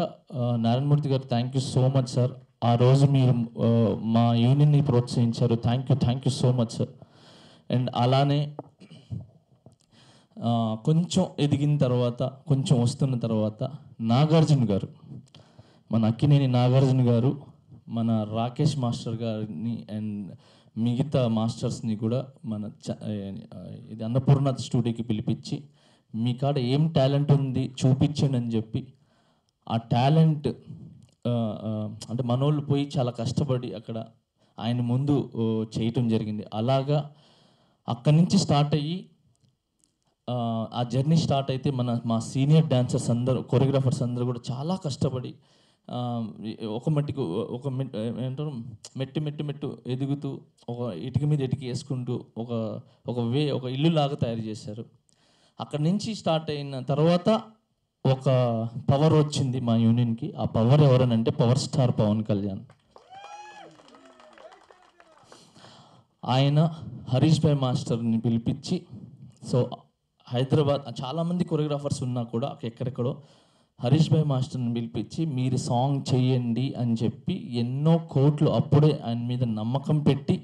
నారాయణమూర్తి గారు thank you so much sir. ఆ రోజు మీరు మా యూనియన్ని ప్రోత్సహించారు. Thank you so much sir. And అలానే కొంచెం ఎదిగిన తర్వాత, కొంచెం వస్తున్న తర్వాత నాగార్జున గారు, మన అక్కినేని నాగార్జున గారు మన రాకేష్ మాస్టర్ గారిని అండ్ మిగతా మాస్టర్స్ని కూడా మన ఇది అన్నపూర్ణ స్టూడియోకి పిలిపించి మీ కాడ ఏం టాలెంట్ ఉంది చూపించండి అని చెప్పి ఆ టాలెంట్ అంటే మనోళ్ళు పోయి చాలా కష్టపడి అక్కడ ఆయన ముందు చేయటం జరిగింది. అలాగా అక్కడి నుంచి స్టార్ట్ అయ్యి ఆ జర్నీ స్టార్ట్ అయితే మా సీనియర్ డాన్సర్స్ అందరూ, కొరియోగ్రాఫర్స్ అందరూ కూడా చాలా కష్టపడి ఏమంటారు మెట్టు ఎదుగుతూ ఒక ఇటుక మీద ఇటుక వేసుకుంటూ ఒక ఇల్లు లాగా తయారు చేశారు. అక్కడి నుంచి స్టార్ట్ అయిన తర్వాత ఒక పవర్ వచ్చింది మా యూనియన్కి. ఆ పవర్ ఎవరనంటే పవర్ స్టార్ పవన్ కళ్యాణ్. ఆయన హరీష్ భాయ్ మాస్టర్ని పిలిపించి, సో హైదరాబాద్ చాలామంది కొరియోగ్రాఫర్స్ ఉన్నా కూడా ఎక్కడెక్కడో హరీష్ భాయ్ మాస్టర్ని పిలిపించి మీరు సాంగ్ చేయండి అని చెప్పి ఎన్నో కోట్లు అప్పుడే ఆయన మీద నమ్మకం పెట్టి,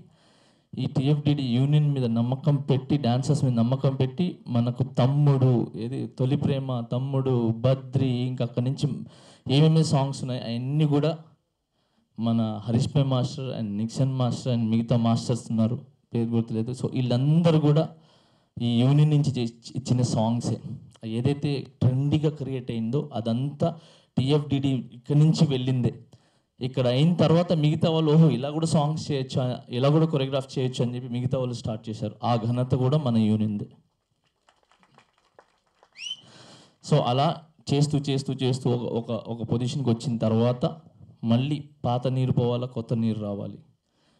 ఈ టీఎఫ్డిడి యూనియన్ మీద నమ్మకం పెట్టి, డాన్సర్స్ మీద నమ్మకం పెట్టి, మనకు తమ్ముడు, ఏది తొలి ప్రేమ, తమ్ముడు, బద్రి, ఇంకా అక్కడి నుంచి ఏమేమి సాంగ్స్ ఉన్నాయి అవన్నీ కూడా మన Harish bhai master and Nixon master and మిగతా మాస్టర్స్ ఉన్నారు, పేరు గుర్తులేదు. సో వీళ్ళందరూ కూడా ఈ యూనియన్ నుంచి ఇచ్చిన సాంగ్సే. ఏదైతే ట్రెండీగా క్రియేట్ అయిందో అదంతా టీఎఫ్డిడి ఇక్కడి నుంచి వెళ్ళిందే. ఇక్కడ అయిన తర్వాత మిగతా వాళ్ళు ఓహో ఇలా కూడా సాంగ్స్ చేయొచ్చు, ఇలా కూడా కొరియోగ్రాఫ్ చేయొచ్చు అని చెప్పి మిగతా వాళ్ళు స్టార్ట్ చేశారు. ఆ ఘనత కూడా మన యూనియన్దే. సో అలా చేస్తూ చేస్తూ చేస్తూ ఒక పొజిషన్కి వచ్చిన తర్వాత మళ్ళీ పాత నీరు పోవాలా, కొత్త నీరు రావాలి.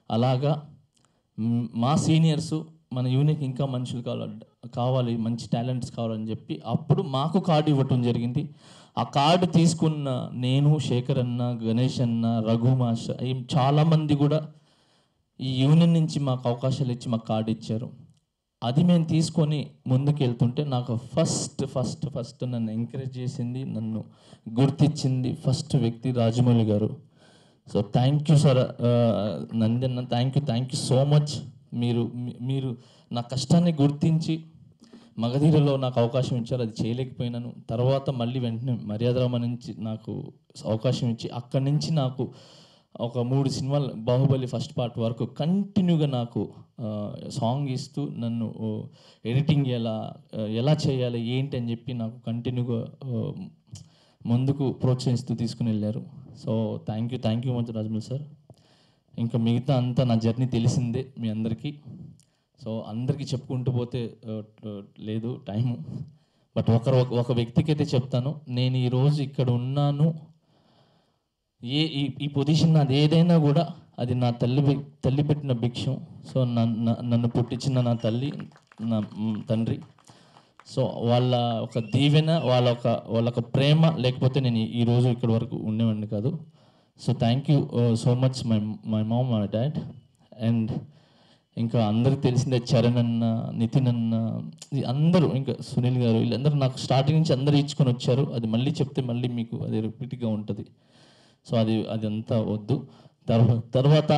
అలాగా మా సీనియర్సు మన యూనిట్కి ఇంకా మనుషులు కావాలి, మంచి టాలెంట్స్ కావాలని చెప్పి అప్పుడు మాకు కార్డు ఇవ్వటం జరిగింది. ఆ కార్డు తీసుకున్న నేను, శేఖర్ అన్న, గణేష్ అన్న, రఘు మాస్టర్, చాలామంది కూడా ఈ యూనియన్ నుంచి మాకు అవకాశాలు ఇచ్చి మాకు కార్డు ఇచ్చారు. అది మేము తీసుకొని ముందుకు వెళ్తుంటే నాకు ఫస్ట్ నన్ను ఎంకరేజ్ చేసింది, నన్ను గుర్తించింది ఫస్ట్ వ్యక్తి రాజమౌళి గారు. So thank you sir నందన్న, thank you so much. మీరు నా కష్టాన్ని గుర్తించి మగధీరలో నాకు అవకాశం ఇచ్చారు, అది చేయలేకపోయినాను. తర్వాత మళ్ళీ వెంటనే మర్యాదరామ నుంచి నాకు అవకాశం ఇచ్చి అక్కడి నుంచి నాకు ఒక 3 సినిమాలు, బాహుబలి ఫస్ట్ పార్ట్ వరకు కంటిన్యూగా నాకు సాంగ్ ఇస్తూ నన్ను ఎడిటింగ్ ఎలా చేయాలి ఏంటి అని చెప్పి నాకు కంటిన్యూగా ముందుకు ప్రోత్సహిస్తూ తీసుకుని వెళ్ళారు. So thank you much Rajamouli sir. ఇంకా మిగతా అంతా నా జర్నీ తెలిసిందే మీ అందరికీ. సో అందరికీ చెప్పుకుంటూ పోతే లేదు టైము. బట్ ఒక వ్యక్తికి అయితే చెప్తాను, నేను ఈరోజు ఇక్కడ ఉన్నాను, ఈ పొజిషన్ నాది ఏదైనా కూడా అది నా తల్లి పెట్టిన భిక్షం. సో నన్ను పుట్టించిన నా తల్లి, నా తండ్రి, సో వాళ్ళ ఒక దీవెన, వాళ్ళ ప్రేమ లేకపోతే నేను ఈరోజు ఇక్కడ వరకు ఉండేవాడిని కాదు. So thank you so much my mom, my dad. And ఇంకా అందరికి తెలిసిందే చరణ్ అన్న, నితిన్ అన్న, అందరూ, ఇంకా సునీల్ గారు, వీళ్ళందరూ నాకు స్టార్టింగ్ నుంచి అందరూ ఇచ్చుకొని వచ్చారు. అది మళ్ళీ చెప్తే మళ్ళీ మీకు అది రిపీట్గా ఉంటుంది. సో అది అంతా వద్దు. తర్వాత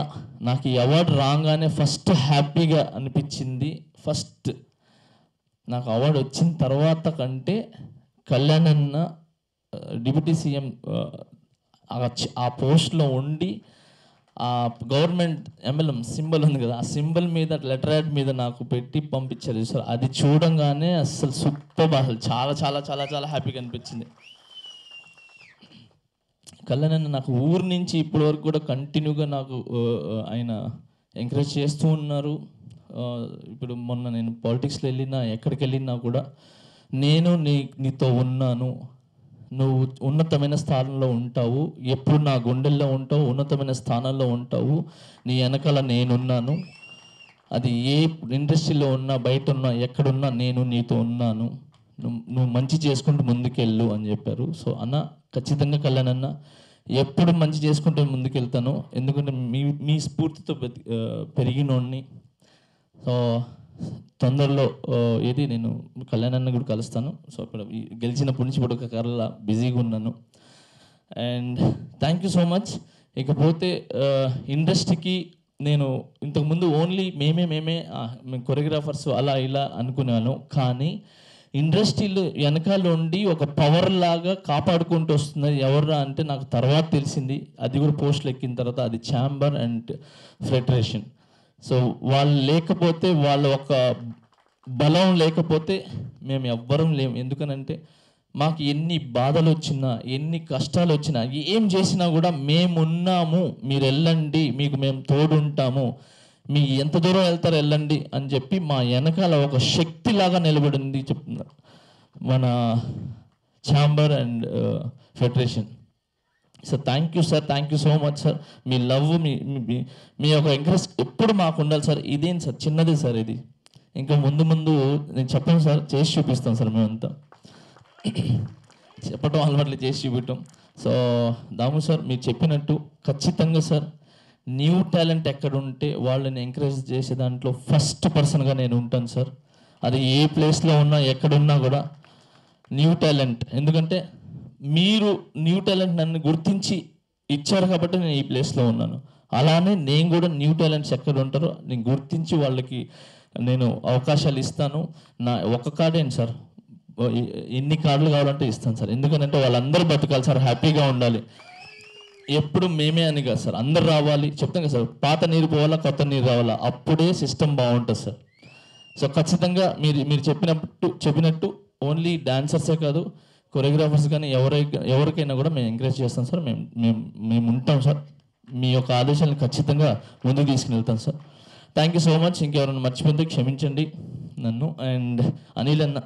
నాకు ఈ అవార్డు రాగానే ఫస్ట్ హ్యాపీగా అనిపించింది, ఫస్ట్ నాకు అవార్డు వచ్చిన తర్వాత కంటే కళ్యాణ్ అన్న డిప్యూటీ సీఎం ఆ పోస్ట్లో ఉండి ఆ గవర్నమెంట్ ఎంబ్లెమ్ సింబల్ ఉంది కదా, ఆ సింబల్ మీద లెటర్ యాడ్ మీద నాకు పెట్టి పంపించారు సార్. అది చూడంగానే అసలు సూపర్, అసలు చాలా చాలా చాలా చాలా హ్యాపీగా అనిపించింది. కళ్యాణ్ నాకు ఊరు నుంచి ఇప్పటి వరకు కూడా కంటిన్యూగా నాకు ఆయన ఎంకరేజ్ చేస్తూ ఉన్నారు. ఇప్పుడు మొన్న నేను పాలిటిక్స్లో వెళ్ళినా, ఎక్కడికి వెళ్ళినా కూడా నేను నీతో ఉన్నాను, నువ్వు ఉన్నతమైన స్థానంలో ఉంటావు, ఎప్పుడు నా గుండెల్లో ఉంటావు, ఉన్నతమైన స్థానంలో ఉంటావు, నీ వెనకాల నేనున్నాను, అది ఏ ఇండస్ట్రీలో ఉన్నా, బయట ఉన్నా, ఎక్కడున్నా నేను నీతో ఉన్నాను, నువ్వు మంచి చేసుకుంటూ ముందుకెళ్ళు అని చెప్పారు. సో అన్న ఖచ్చితంగా కళ్యాణ్ అన్న ఎప్పుడు మంచి చేసుకుంటూ ముందుకెళ్తాను, ఎందుకంటే మీ స్ఫూర్తితో పెరిగినోడిని. సో తొందరలో నేను కళ్యాణ్ అన్న కూడా కలుస్తాను. సో ఇప్పుడు గెలిచినప్పటి నుంచి ఇప్పుడు ఒక కర్రలా బిజీగా ఉన్నాను. And thank you so much. ఇకపోతే ఇండస్ట్రీకి నేను ఇంతకుముందు ఓన్లీ మేమే కొరియోగ్రాఫర్స్ అలా ఇలా అనుకున్నాను, కానీ ఇండస్ట్రీలో వెనకాల ఉండి ఒక పవర్ లాగా కాపాడుకుంటూ వస్తున్నది ఎవరా అంటే నాకు తర్వాత తెలిసింది. అది కూడా పోస్టులు ఎక్కిన తర్వాత అది ఛాంబర్ అండ్ ఫెడరేషన్. సో వాళ్ళు లేకపోతే, వాళ్ళ ఒక బలం లేకపోతే మేము ఎవ్వరం లేము. ఎందుకనంటే మాకు ఎన్ని బాధలు వచ్చినా, ఎన్ని కష్టాలు వచ్చినా, ఏం చేసినా కూడా మేమున్నాము, మీరు వెళ్ళండి, మీకు మేము తోడుంటాము, మీ ఎంత దూరం వెళ్తారో వెళ్ళండి అని చెప్పి మా వెనకాల ఒక శక్తిలాగా నిలబడింది చెప్తున్నారు మన chamber and federation. So thank you sir, thank you so much sir. మీ లవ్, మీ యొక్క ఎంకరేజ్ ఎప్పుడు మాకు ఉండాలి సార్. ఇదేం సార్ చిన్నదే సార్, ఇది ఇంకా ముందు నేను చెప్పాను సార్, చేసి చూపిస్తాం సార్. మేమంతా చెప్పటం అలవాట్లు చేసి చూపించటం. సో దాము సార్ మీరు చెప్పినట్టు ఖచ్చితంగా సార్ న్యూ టాలెంట్ ఎక్కడ ఉంటే వాళ్ళని ఎంకరేజ్ చేసే దాంట్లో ఫస్ట్ పర్సన్గా నేను ఉంటాను సార్. అది ఏ ప్లేస్లో ఉన్నా, ఎక్కడున్నా కూడా న్యూ టాలెంట్. ఎందుకంటే మీరు న్యూ టాలెంట్ నన్ను గుర్తించి ఇచ్చారు కాబట్టి నేను ఈ ప్లేస్లో ఉన్నాను. అలానే నేను కూడా న్యూ టాలెంట్స్ ఎక్కడ ఉంటారో నేను గుర్తించి వాళ్ళకి నేను అవకాశాలు ఇస్తాను. నా ఒక్క కార్డేంటి సార్, ఎన్ని కార్డులు కావాలంటే ఇస్తాను సార్. ఎందుకంటే వాళ్ళందరూ బతకాలి సార్, హ్యాపీగా ఉండాలి. ఎప్పుడు మేమే అని కాదు సార్, అందరు రావాలి. చెప్తాం కదా సార్, పాత నీరు పోవాలా, కొత్త నీరు రావాలా, అప్పుడే సిస్టమ్ బాగుంటుంది సార్. సో ఖచ్చితంగా మీరు చెప్పినట్టు ఓన్లీ డాన్సర్సే కాదు, కొరియోగ్రాఫర్స్ కానీ ఎవరికైనా కూడా మేము ఎంకరేజ్ చేస్తాం సార్. మేము ఉంటాం సార్. మీ యొక్క ఆదేశాలను ఖచ్చితంగా ముందుకు తీసుకుని వెళ్తాం sir. Thank you so much. ఇంకెవరైనా మర్చిపోతే క్షమించండి నన్ను. అండ్ అనిల్ అన్న,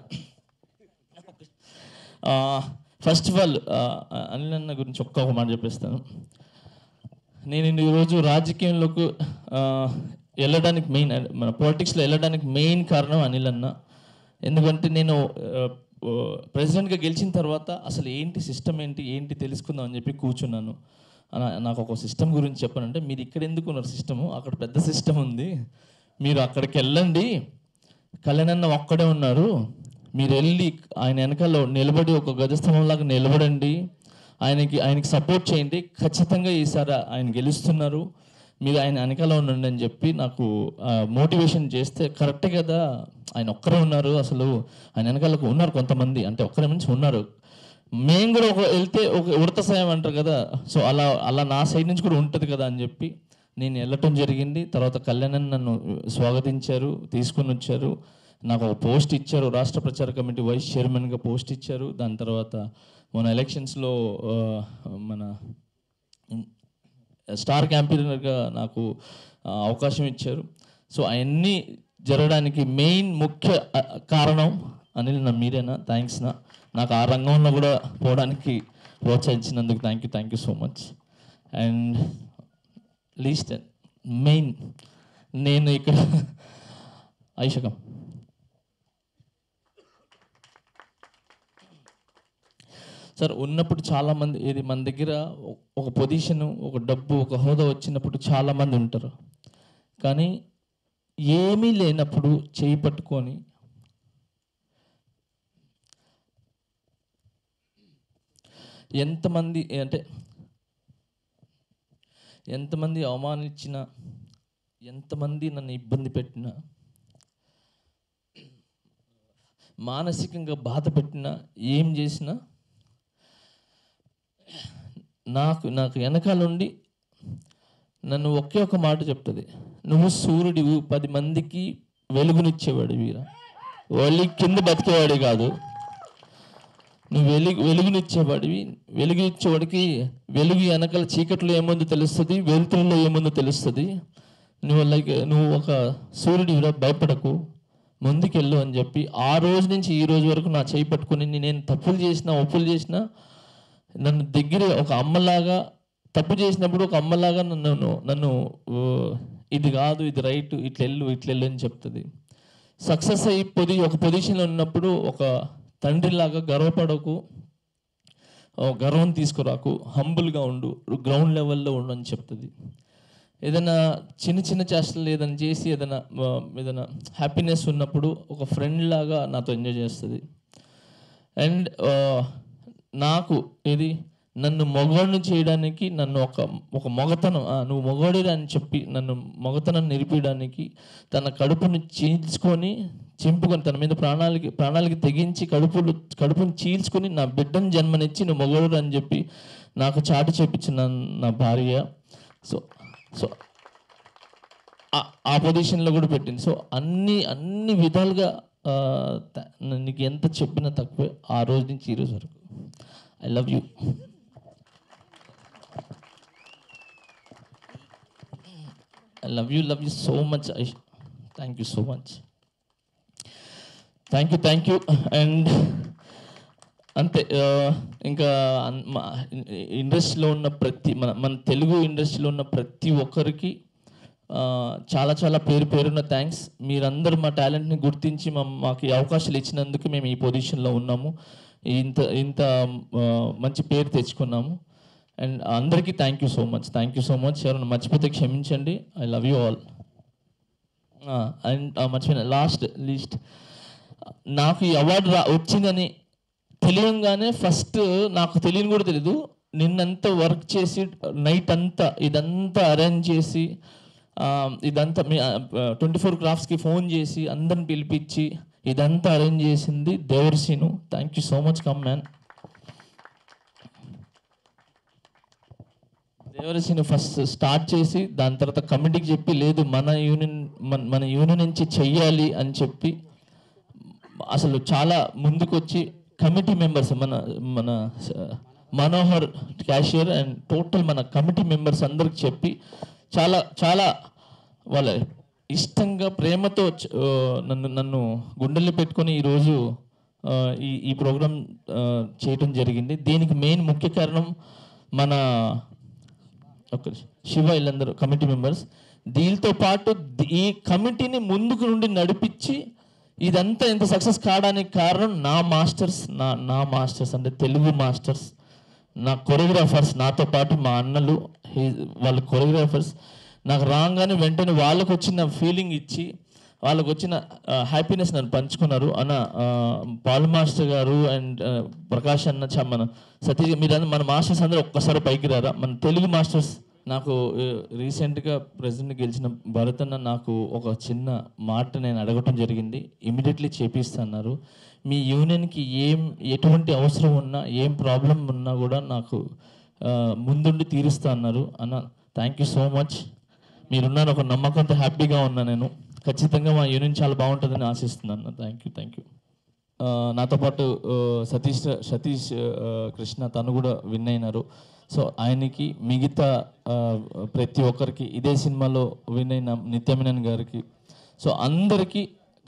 ఫస్ట్ ఆఫ్ ఆల్ అనిల్ అన్న గురించి ఒక మాట చెప్పేస్తాను. నేను ఈరోజు రాజకీయంలోకి వెళ్ళడానికి మెయిన్, మన పాలిటిక్స్లో వెళ్ళడానికి మెయిన్ కారణం అనిల్ అన్న. ఎందుకంటే నేను ప్రెసిడెంట్గా గెలిచిన తర్వాత అసలు ఏంటి సిస్టమ్ ఏంటి తెలుసుకుందాం అని చెప్పి కూర్చున్నాను. నాకు ఒక సిస్టమ్ గురించి చెప్పానంటే, మీరు ఇక్కడ ఎందుకు ఉన్నారు, సిస్టము అక్కడ పెద్ద సిస్టమ్ ఉంది, మీరు అక్కడికి వెళ్ళండి, కళ్యాణన్న ఒక్కడే ఉన్నారు, మీరు వెళ్ళి ఆయన వెనకాల నిలబడి ఒక గజస్తంభంలాగా నిలబడండి, ఆయనకి సపోర్ట్ చేయండి, ఖచ్చితంగా ఈసారి ఆయన గెలుస్తున్నారు, మీరు ఆయన వెనకాల ఉండండి అని చెప్పి నాకు మోటివేషన్ చేస్తే, కరెక్టే కదా, ఆయన ఒక్కరే ఉన్నారు, అసలు ఆయన వెనకాలకు ఉన్నారు కొంతమంది, అంటే ఒక్కరే నుంచి ఉన్నారు, మేము కూడా వెళ్తే ఒక ఉడత సాయం అంటారు కదా, సో అలా నా సైడ్ నుంచి కూడా ఉంటుంది కదా అని చెప్పి నేను వెళ్ళటం జరిగింది. తర్వాత కళ్యాణ్ నన్ను స్వాగతించారు, తీసుకుని వచ్చారు, నాకు ఒక పోస్ట్ ఇచ్చారు, రాష్ట్ర ప్రచార కమిటీ వైస్ చైర్మన్గా పోస్ట్ ఇచ్చారు. దాని తర్వాత మన ఎలక్షన్స్లో మన స్టార్ క్యాంపెయినర్గా నాకు అవకాశం ఇచ్చారు. సో అవన్నీ జరగడానికి మెయిన్ ముఖ్య కారణం అనిల్ నా, మీరేనా? థ్యాంక్స్ నా, నాకు ఆ రంగంలో కూడా పోవడానికి ప్రోత్సహించినందుకు thank you so much. And least main, నేను ఇక్కడ ఐషకం సార్ ఉన్నప్పుడు చాలామంది, ఇది మన దగ్గర ఒక పొజిషను, ఒక డబ్బు, ఒక హోదా వచ్చినప్పుడు చాలామంది ఉంటారు. కానీ ఏమీ లేనప్పుడు చేయి పట్టుకొని ఎంతమంది అవమానించినా, ఎంతమంది నన్ను ఇబ్బంది పెట్టినా, మానసికంగా బాధ పెట్టినా, ఏం చేసినా నాకు వెనకాలండి నన్ను ఒకే ఒక మాట చెప్తుంది, నువ్వు సూర్యుడివి, 10 మందికి వెలుగునిచ్చేవాడు వీరా, వాళ్ళు కింద బతికేవాడు కాదు, నువ్వు వెలుగునిచ్చేవాడివి. వెలుగునిచ్చేవాడికి వెలుగు వెనకాల చీకట్లో ఏముందో తెలుస్తుంది, వెలుతురులో ఏముందో తెలుస్తుంది. నువ్వు ఒక సూర్యుడివిరా, భయపడకు, ముందుకెళ్ళు అని చెప్పి ఆ రోజు నుంచి ఈ రోజు వరకు నా చేయి పట్టుకుని, నేను తప్పులు చేసినా ఒప్పులు చేసినా నన్ను దగ్గర ఒక అమ్మలాగా, తప్పు చేసినప్పుడు ఒక అమ్మలాగా నన్ను ఇది కాదు, ఇది రైట్, ఇట్లెళ్ళు అని చెప్తుంది. సక్సెస్ అయిపోయి ఒక పొజిషన్లో ఉన్నప్పుడు ఒక తండ్రిలాగా గర్వపడకు, గర్వం తీసుకురాకు, హంబుల్గా ఉండు, గ్రౌండ్ లెవెల్లో ఉండు అని చెప్తుంది. ఏదైనా చిన్న చేష్టలు ఏదైనా చేసి ఏదైనా హ్యాపీనెస్ ఉన్నప్పుడు ఒక ఫ్రెండ్ లాగా నాతో ఎంజాయ్ చేస్తుంది. అండ్ నాకు నన్ను మగవాడిని చేయడానికి, నన్ను ఒక మొగతనం, నువ్వు మగవాడిరా అని చెప్పి నన్ను మొగతనం నిలిపేయడానికి తన కడుపును చింపుకొని తన మీద ప్రాణాలకి తెగించి కడుపుని చీల్చుకొని నా బిడ్డను జన్మనిచ్చి నువ్వు మగవాడు అని చెప్పి నాకు చాటి చెప్పించిన నా భార్య. సో ఆ పొజిషన్లో కూడా పెట్టింది. సో అన్ని విధాలుగా నీకు ఎంత చెప్పినా తక్కువే ఆ రోజు నుంచి ఈ రోజు వరకు. I love you. I love you so much. Thank you so much. Thank you. And అంతే, ఇంకా ఇండస్ట్రీలో ఉన్న మన తెలుగు ఇండస్ట్రీలో ఉన్న ప్రతి ఒక్కరికి చాలా పేరున్న థ్యాంక్స్. మీరందరూ మా టాలెంట్ని గుర్తించి మాకు ఈ అవకాశాలు ఇచ్చినందుకు మేము ఈ పొజిషన్లో ఉన్నాము, ఇంత మంచి పేరు తెచ్చుకున్నాము. అండ్ అందరికీ థ్యాంక్ యూ సో మచ్. ఎవరైనా మర్చిపోతే క్షమించండి. I love you all. And మర్చిపోయిన లీస్ట్, నాకు ఈ అవార్డు వచ్చిందని తెలియంగానే ఫస్ట్ నాకు తెలియని కూడా తెలీదు, నిన్నంతా వర్క్ చేసి నైట్ అంతా ఇదంతా అరేంజ్ చేసి ఇదంతా 24 క్రాఫ్ట్స్కి ఫోన్ చేసి అందరిని పిలిపించి ఇదంతా అరేంజ్ చేసింది Devarseenu. Thank you so much. Come man. Devarseenu first start చేసి దాని తర్వాత కమిటీకి చెప్పి లేదు మన యూనియన్ నుంచి చెయ్యాలి అని చెప్పి అసలు చాలా ముందుకు వచ్చి కమిటీ మెంబర్స్ మన మనోహర్ క్యాషియర్ అండ్ టోటల్ మన కమిటీ మెంబర్స్ అందరికి చెప్పి చాలా చాలా వాళ్ళ ఇష్టంగా ప్రేమతో నన్ను గుండెల్లో పెట్టుకొని ఈరోజు ఈ ప్రోగ్రాం చేయటం జరిగింది. దీనికి మెయిన్ ముఖ్య కారణం మన శివ వీళ్ళందరూ కమిటీ మెంబర్స్. దీనితో పాటు ఈ కమిటీని ముందుకు నుండి నడిపించి ఇదంతా ఎంత సక్సెస్ కావడానికి కారణం నా మాస్టర్స్ అంటే తెలుగు మాస్టర్స్, నా కొరియోగ్రాఫర్స్, నాతో పాటు మా అన్నలు వాళ్ళ కొరియోగ్రాఫర్స్. నాకు రాగానే వెంటనే వాళ్ళకు వచ్చిన ఫీలింగ్ ఇచ్చి వాళ్ళకు వచ్చిన హ్యాపీనెస్ నన్ను పంచుకున్నారు. అన్న పాల్ మాస్టర్ గారు అండ్ ప్రకాష్ అన్న మన సతీష్ మీరు మన మాస్టర్స్ అందరూ ఒక్కసారి పైకి రారా. మన తెలుగు మాస్టర్స్ నాకు రీసెంట్గా ప్రెసిడెంట్ గెలిచిన భరత్ అన్న నాకు ఒక చిన్న మాట నేను అడగటం జరిగింది. ఇమీడియట్లీ చేపిస్తున్నారు. మీ యూనియన్కి ఎటువంటి అవసరం ఉన్నా ఏం ప్రాబ్లం ఉన్నా కూడా నాకు ముందుండి తీరుస్తా అన్నారు. అన్న థ్యాంక్ యూ సో మచ్. మీరున్నారు ఒక నమ్మకంతో హ్యాపీగా ఉన్నా. నేను ఖచ్చితంగా మా యూనియన్ చాలా బాగుంటుందని ఆశిస్తున్నాను. Thank you. నాతో పాటు సతీష్ కృష్ణ తను కూడా విన్ అయినారు. సో ఆయనకి మిగతా ప్రతి ఒక్కరికి ఇదే సినిమాలో విన్ అయిన నిత్యమేనన్ గారికి సో అందరికీ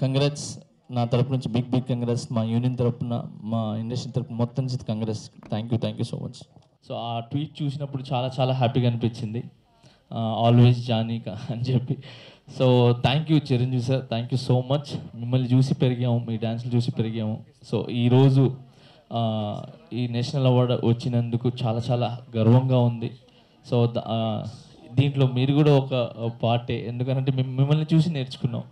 కంగ్రాట్స్. నా తరపు నుంచి బిగ్ కంగ్రాట్స్. మా యూనియన్ తరపున మా ఇండస్ట్రీ తరపున మొత్తం నుంచి congrats. Thank you so much. So ఆ ట్వీట్ చూసినప్పుడు చాలా చాలా హ్యాపీగా అనిపించింది. ఆల్వేస్ జానీ అని చెప్పి. So thank you Chiranjeevi sir, thank you so much. మిమ్మల్ని చూసి పెరిగాము, మీ డ్యాన్స్లు చూసి పెరిగాము. సో ఈరోజు ఈ నేషనల్ అవార్డు వచ్చినందుకు చాలా చాలా గర్వంగా ఉంది. సో దీంట్లో మీరు కూడా ఒక పార్టే, ఎందుకంటే మిమ్మల్ని చూసి నేర్చుకున్నాం.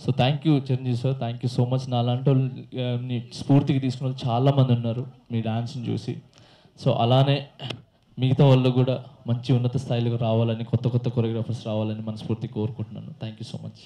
So thank you Chiranjeevi sir, thank you so much. నా అలాంటి వాళ్ళని స్ఫూర్తికి తీసుకున్న వాళ్ళు చాలామంది ఉన్నారు మీ డాన్స్ని చూసి. సో అలానే మిగతా వాళ్ళు కూడా మంచి ఉన్నత స్థాయిలోకి రావాలని, కొత్త కొరియోగ్రాఫర్స్ రావాలని మనస్ఫూర్తిగా కోరుకుంటున్నాను. Thank you so much.